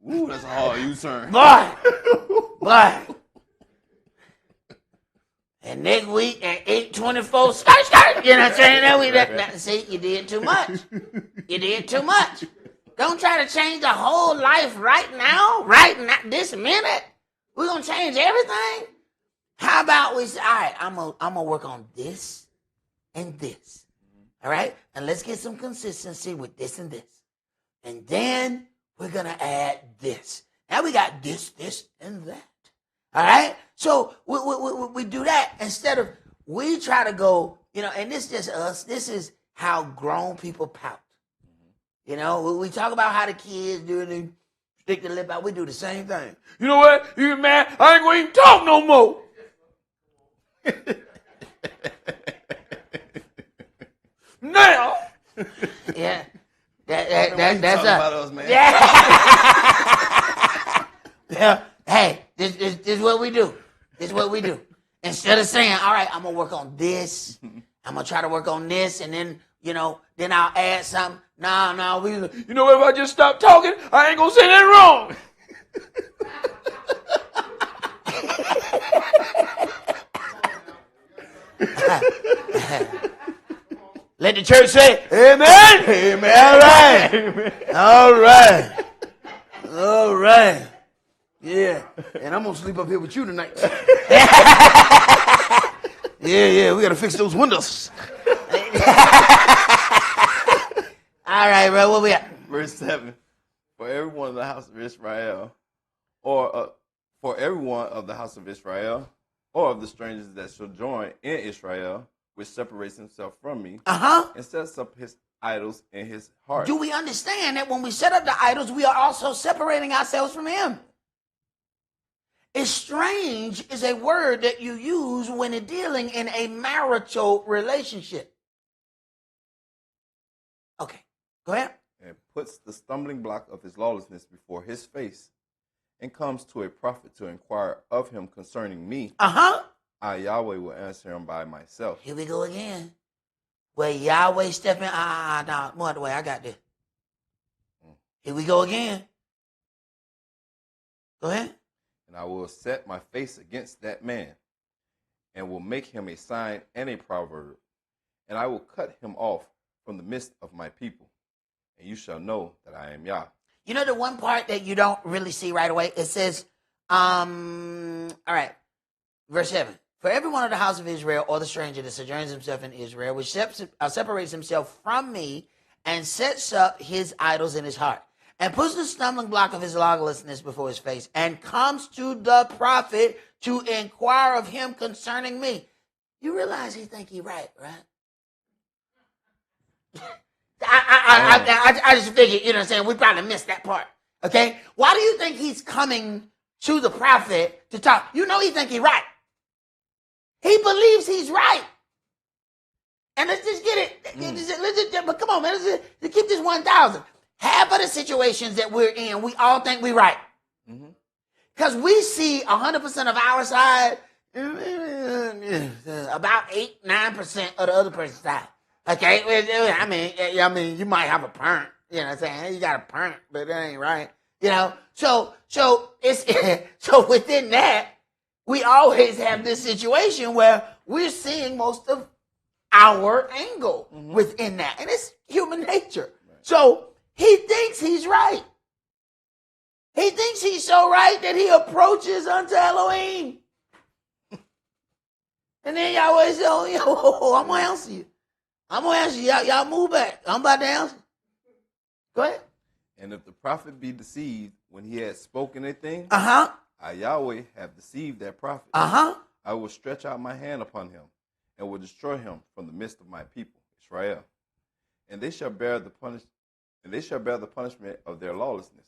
Ooh, that's a hard U-turn. Boy. And next week at 8:24, skirt. You know what I'm saying? See, you did too much. You did too much. Don't try to change the whole life right now, this minute. We're going to change everything. How about we say, all right, I'm going to work on this and this. All right? And let's get some consistency with this and this. And then we're going to add this. Now we got this, and that. All right? So we do that instead of we try to go, and this is just us. This is how grown people pout. We talk about how the kids do it and stick the lip out. We do the same thing. You know what? You get mad? I ain't going to even talk no more. Now. Yeah. That's about us, man. Yeah. Yeah. Hey, this is what we do. This is what we do. Instead of saying, all right, I'm going to work on this. I'm going to try to work on this. And then, then I'll add something. No. If I just stop talking, I ain't going to say nothing wrong. Let the church say, amen. Amen. All right. Yeah. And I'm going to sleep up here with you tonight. Yeah. We got to fix those windows. All right, bro. What we at? Verse 7. For everyone of the house of Israel, or for everyone of the house of Israel, or of the strangers that shall join in Israel, which separates himself from me, and sets up his idols in his heart. Do we understand that when we set up the idols, we are also separating ourselves from him? Estrange is a word that you use when you're dealing in a marital relationship. Okay, go ahead. And puts the stumbling block of his lawlessness before his face, and comes to a prophet to inquire of him concerning me. I, Yahweh, will answer him by myself. Here we go again. Where Yahweh step in. No, more the way. I got this. Here we go again. Go ahead. And I will set my face against that man, and will make him a sign and a proverb, and I will cut him off from the midst of my people, and you shall know that I am Yah. You know the one part that you don't really see right away? It says, all right, verse 7. For everyone of the house of Israel or the stranger that sojourns himself in Israel, which separates himself from me and sets up his idols in his heart. and puts the stumbling block of his lawlessness before his face, and comes to the prophet to inquire of him concerning me. You realize he think he right? I just figured, you know what I'm saying, we probably missed that part. Okay? Why do you think he's coming to the prophet to talk? You know he think he right. He believes he's right. And let's just get it. But come on, man. Let's keep this 1,000. Half of the situations that we're in, we all think we're right. Because we see 100% of our side, about 8-9% of the other person's side. Okay? I mean, you might have a parent. You know what I'm saying? You got a parent, but that ain't right. You know? So it's so within that, we always have this situation where we're seeing most of our angle within that. And it's human nature. Right. So he thinks he's right. He thinks he's so right that he approaches unto Elohim. And then Yahweh says, I'm going to answer you. I'm going to answer you. Y'all move back. I'm about to answer. Go ahead. And if the prophet be deceived when he had spoken a thing, I, Yahweh, have deceived that prophet. I will stretch out my hand upon him and will destroy him from the midst of my people, Israel. And they shall bear the punishment of their lawlessness.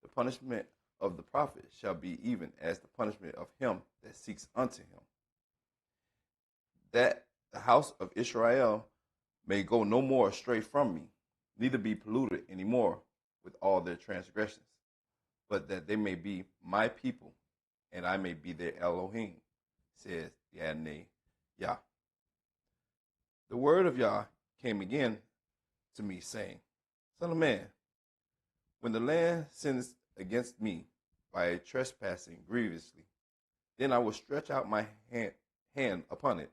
The punishment of the prophet shall be even as the punishment of him that seeks unto him. That the house of Israel may go no more astray from me, neither be polluted any more with all their transgressions, but that they may be my people, and I may be their Elohim, says Yadne Yah. The word of Yah came again to me, saying, Son of man, when the land sins against me by trespassing grievously, then I will stretch out my hand upon it,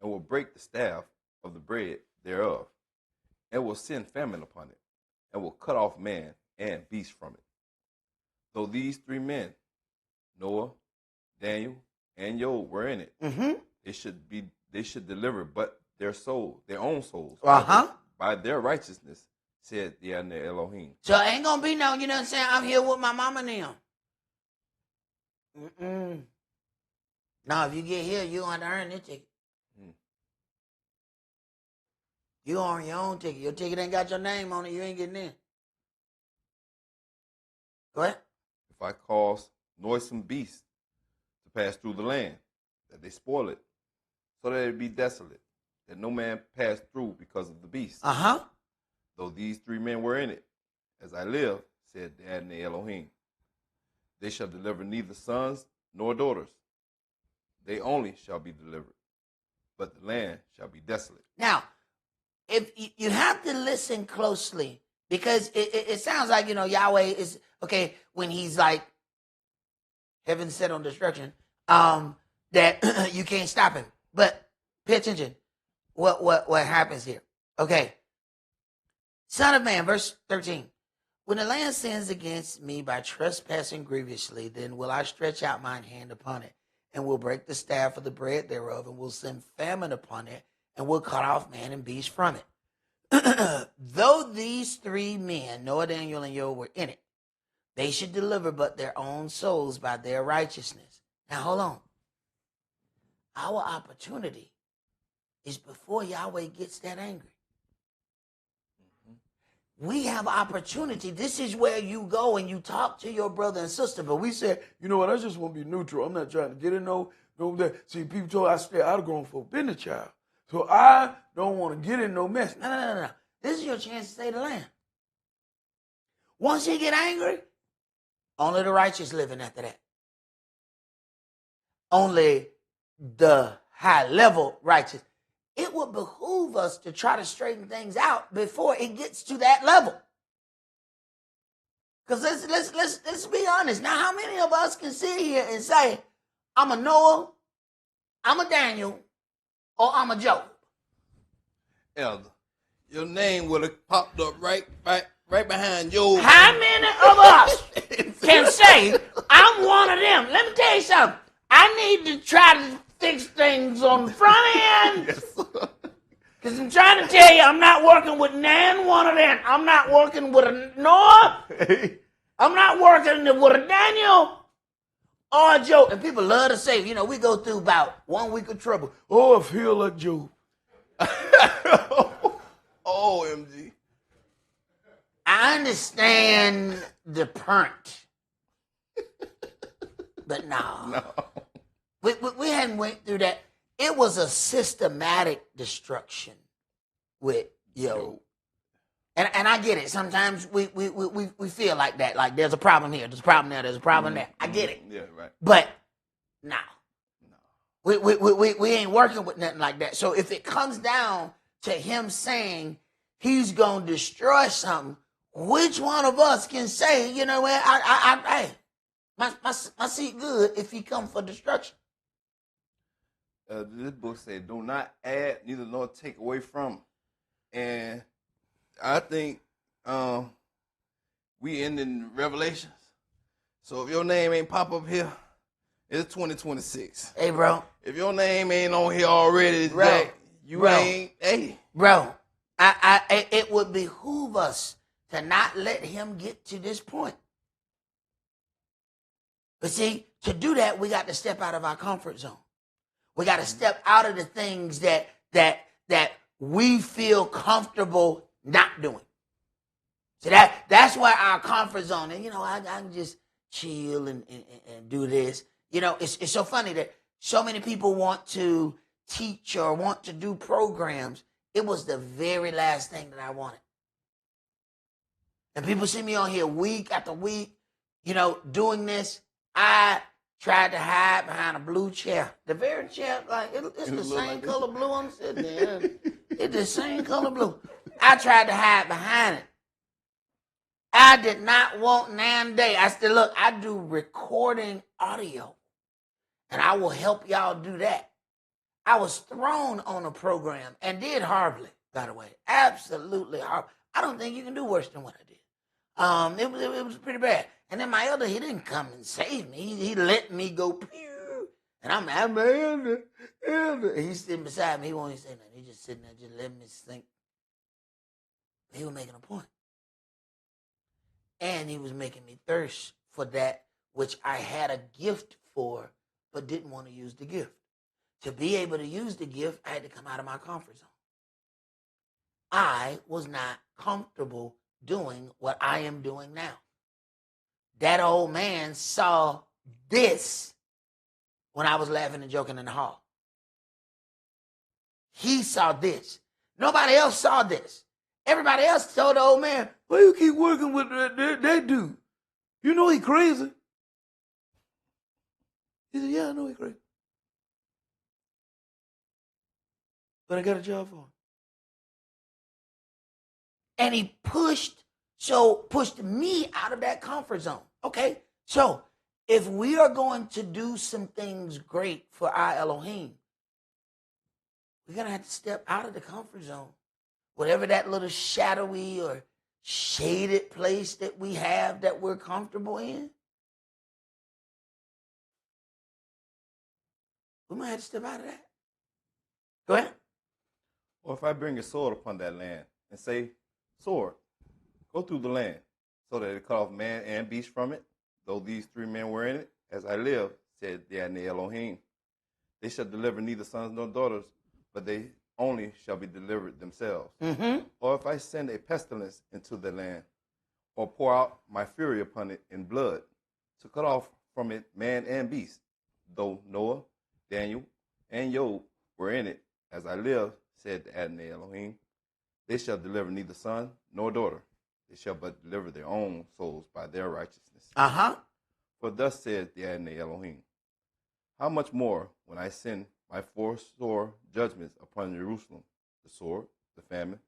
and will break the staff of the bread thereof, and will send famine upon it, and will cut off man and beast from it. Though these 3 men, Noah, Daniel, and Job, were in it, they should deliver but their own souls, by their righteousness, said the Adonai Elohim. So it ain't gonna be no, you know what I'm saying, I'm here with my mama now. Now, if you get here, you gonna have to earn this ticket. You on your own ticket. Your ticket ain't got your name on it. You ain't getting in. Go ahead. If I cause noisome beasts to pass through the land, that they spoil it, so that it be desolate, that no man pass through because of the beast. Though these 3 men were in it, as I live, said the Adonai Elohim, they shall deliver neither sons nor daughters. They only shall be delivered, but the land shall be desolate. Now, if you have to listen closely, because it sounds like, you know, Yahweh is, okay, when he's like, heaven set on destruction, that you can't stop him. But pay attention what happens here. Okay. Son of man, verse 13. When the land sins against me by trespassing grievously, then will I stretch out mine hand upon it, and will break the staff of the bread thereof, and will send famine upon it, and will cut off man and beast from it. Though these 3 men, Noah, Daniel, and Job, were in it, they should deliver but their own souls by their righteousness. Now, hold on. Our opportunity is before Yahweh gets that angry. We have opportunity. This is where you go and you talk to your brother and sister. But we said, you know what, I just want to be neutral. I'm not trying to get in no that. See, people told I stay out of grown folk business, child. So I don't want to get in no mess. No. This is your chance to stay the land. Once he get angry, only the righteous living after that. Only the high level righteous. It would behoove us to try to straighten things out before it gets to that level. Because let's be honest. Now, how many of us can sit here and say, I'm a Noah, I'm a Daniel, or I'm a Job? Elder, your name would have popped up right behind Job. How many of us can say, I'm one of them? Let me tell you something. I need to try to fix things on the front end. Yes. Because I'm trying to tell you, I'm not working with nan one of them. I'm not working with a Noah. I'm not working with a Daniel or a Job. And people love to say, you know, we go through about 1 week of trouble. Oh, I feel like Job. OMG. I understand the parent. But no. We hadn't went through that. It was a systematic destruction with Job. And I get it. Sometimes we feel like that. Like there's a problem here, there's a problem there, there's a problem there. I get it. Yeah, right. But no. We ain't working with nothing like that. So if it comes down to him saying he's gonna destroy something, which one of us can say, you know what, hey, my seat good if he come for destruction? This book said, do not add, neither nor take away from. And I think we end in Revelations. So if your name ain't pop up here, it's 2026. Hey, bro. If your name ain't on here already, bro, Jack, you ain't, hey. Bro, it would behoove us to not let him get to this point. But see, to do that, we got to step out of our comfort zone. We got to step out of the things that we feel comfortable not doing. So that's where our comfort zone is. You know, I can just chill and do this. You know, it's so funny that so many people want to teach or want to do programs. It was the very last thing that I wanted. And people see me on here week after week, you know, doing this. I tried to hide behind a blue chair. The very chair, like, it's the same color blue I'm sitting in. It's the same color blue. I tried to hide behind it. I did not want nan day. I said, look, I do recording audio, and I will help y'all do that. I was thrown on a program and did horribly, by the way. Absolutely horrible. I don't think you can do worse than what I did. It was pretty bad. And then my elder, he didn't come and save me. He let me go, pew. And I'm elder. He's sitting beside me. He won't even say nothing. He's just sitting there, just letting me think. He was making a point. And he was making me thirst for that which I had a gift for, but didn't want to use the gift. To be able to use the gift, I had to come out of my comfort zone. I was not comfortable doing what I am doing now. That old man saw this when I was laughing and joking in the hall. He saw this. Nobody else saw this. Everybody else told the old man, why you keep working with that dude? You know he crazy. He said, yeah, I know he crazy. But I got a job for him. And he pushed me out of that comfort zone. Okay, so if we are going to do some things great for our Elohim, we're going to have to step out of the comfort zone. Whatever that little shadowy or shaded place that we have that we're comfortable in, we might have to step out of that. Go ahead. Or if I bring a sword upon that land and say, sword, go through the land, so that it cut off man and beast from it, though these 3 men were in it, as I live, said the Adonai Elohim. They shall deliver neither sons nor daughters, but they only shall be delivered themselves. Mm-hmm. Or if I send a pestilence into the land, or pour out my fury upon it in blood, to cut off from it man and beast, though Noah, Daniel, and Job were in it, as I live, said the Adonai Elohim, they shall deliver neither son nor daughter. They shall but deliver their own souls by their righteousness. Uh-huh. For thus said the Adonai Elohim, how much more when I send my 4 sore judgments upon Jerusalem, the sword, the famine,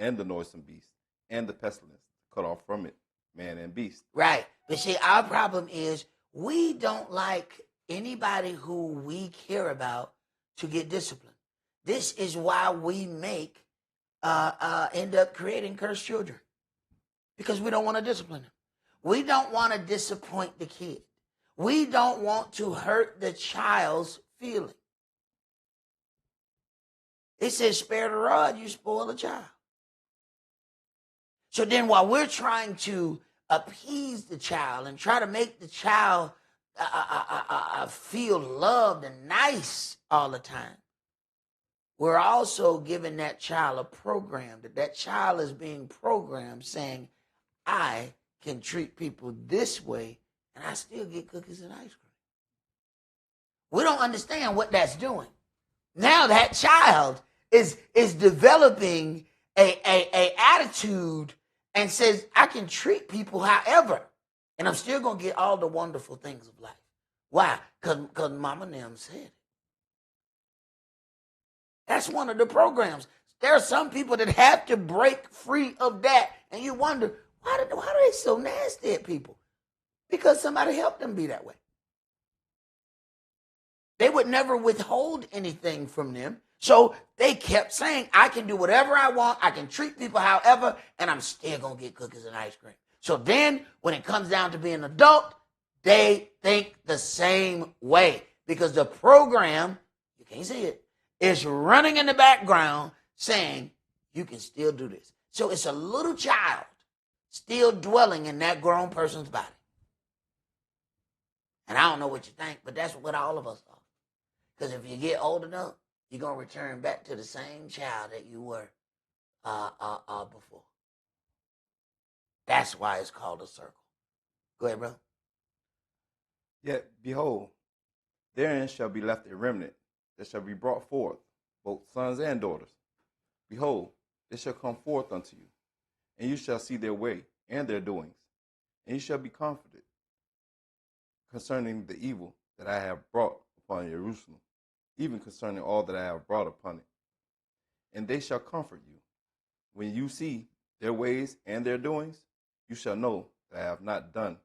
and the noisome beast, and the pestilence, to cut off from it man and beast. Right. But see, our problem is we don't like anybody who we care about to get disciplined. This is why we end up creating cursed children. Because we don't want to discipline them. We don't want to disappoint the kid. We don't want to hurt the child's feelings. It says, spare the rod, you spoil the child. So then while we're trying to appease the child and try to make the child feel loved and nice all the time, we're also giving that child a program, that child is being programmed saying, I can treat people this way and I still get cookies and ice cream. We don't understand what that's doing. Now that child is developing a attitude and says, I can treat people however, and I'm still going to get all the wonderful things of life. Why? Because Mama and them said it. That's one of the programs. There are some people that have to break free of that, and you wonder, why are they so nasty at people? Because somebody helped them be that way. They would never withhold anything from them. So they kept saying, I can do whatever I want. I can treat people however, and I'm still going to get cookies and ice cream. So then when it comes down to being an adult, they think the same way because the program, you can't see it, is running in the background saying, you can still do this. So it's a little child still dwelling in that grown person's body. And I don't know what you think, but that's what all of us are. Because if you get old enough, you're going to return back to the same child that you were before. That's why it's called a circle. Go ahead, brother. Yet, behold, therein shall be left a remnant that shall be brought forth, both sons and daughters. Behold, they shall come forth unto you, and you shall see their way and their doings, and you shall be comforted concerning the evil that I have brought upon Jerusalem, even concerning all that I have brought upon it. And they shall comfort you. When you see their ways and their doings, you shall know that I have not done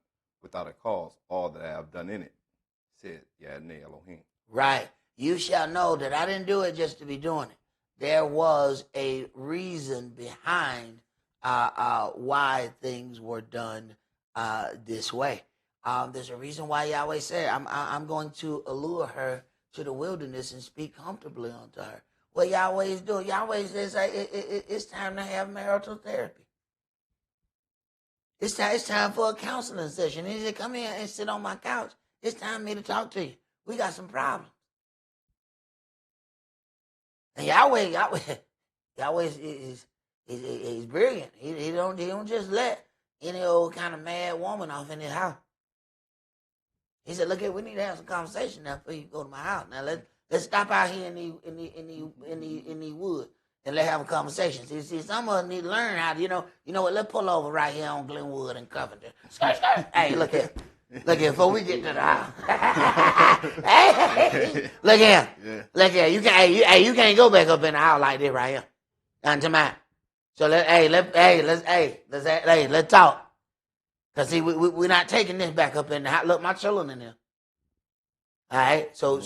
without a cause all that I have done in it, said Yadne Elohim. Right. You shall know that I didn't do it just to be doing it. There was a reason behind why things were done this way. There's a reason why Yahweh said, I'm going to allure her to the wilderness and speak comfortably unto her. What Yahweh is doing, Yahweh says it's time to have marital therapy. It's time for a counseling session. He said, come here and sit on my couch. It's time for me to talk to you. We got some problems. And Yahweh is brilliant. He don't just let any old kind of mad woman off in his house. He said, look here, we need to have some conversation now before you go to my house. Now let's stop out here in the wood and let's have a conversation. See, some of us need to learn how to, you know what, let's pull over right here on Glenwood and Covington. Hey, look here. Look here, before we get to the house. Hey, look here. Yeah. Look here. You can't go back up in the house like this right here. Unto mine. So let's talk. Cause see, we're not taking this back up in the house. Look, my children in there. All right. So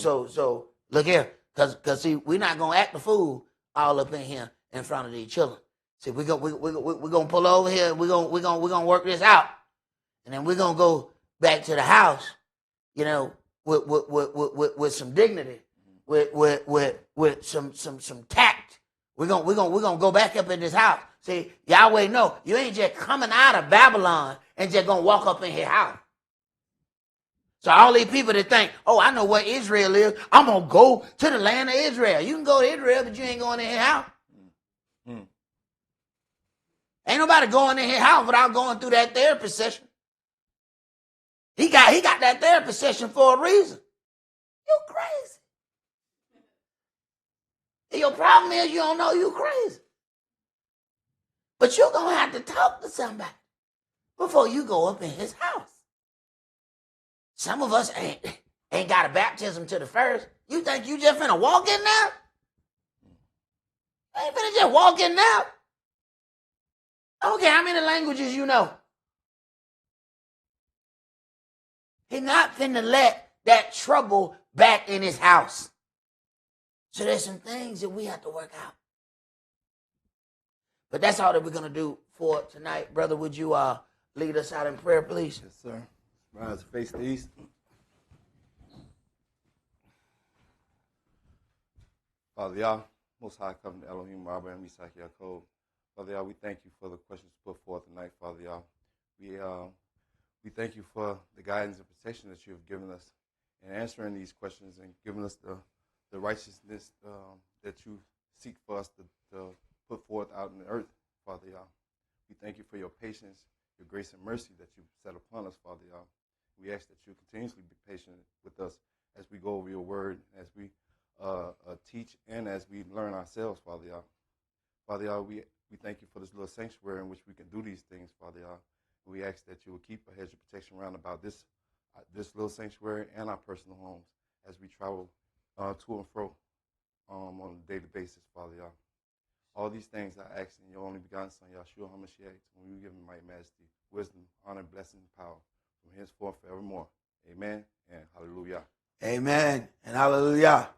look here. Cause see, we're not gonna act the fool all up in here in front of these children. See, we're gonna pull over here. We're gonna work this out, and then we're gonna go back to the house, with some dignity, with some tact. We're gonna go back up in this house. See, Yahweh, no, you ain't just coming out of Babylon and just gonna walk up in his house. So all these people that think, oh, I know where Israel is, I'm gonna go to the land of Israel. You can go to Israel, but you ain't going in his house. Mm. Ain't nobody going in his house without going through that therapy session. He got that therapy session for a reason. You crazy. And your problem is you don't know you crazy. But you're going to have to talk to somebody before you go up in his house. Some of us ain't got a baptism to the first. You think you just finna walk in there? You ain't finna just walk in there. I don't care how many languages you know. He's not finna let that trouble back in his house. So there's some things that we have to work out. But that's all that we're going to do for tonight. Brother, would you lead us out in prayer, please? Yes, sir. Rise, face the east. Father, Yah, Most High, come to Elohim, Abraham, Esaac, Yaakov. Father y'all, we thank you for the questions put forth tonight, Father y'all. We thank you for the guidance and protection that you have given us in answering these questions and giving us the righteousness that you seek for us to put forth out in the earth, Father y'all. We thank you for your patience, your grace and mercy that you set upon us, Father y'all. We ask that you continuously be patient with us as we go over your word, as we teach, and as we learn ourselves, Father y'all. Father y'all, we thank you for this little sanctuary in which we can do these things, Father y'all. We ask that you will keep a hedge of protection around about this little sanctuary and our personal homes as we travel to and fro on a daily basis, Father y'all. All these things I ask in your only begotten Son, Yahshua HaMashiach, when you give him mighty majesty, wisdom, honor, blessing, and power from henceforth forevermore. Amen and hallelujah. Amen and hallelujah.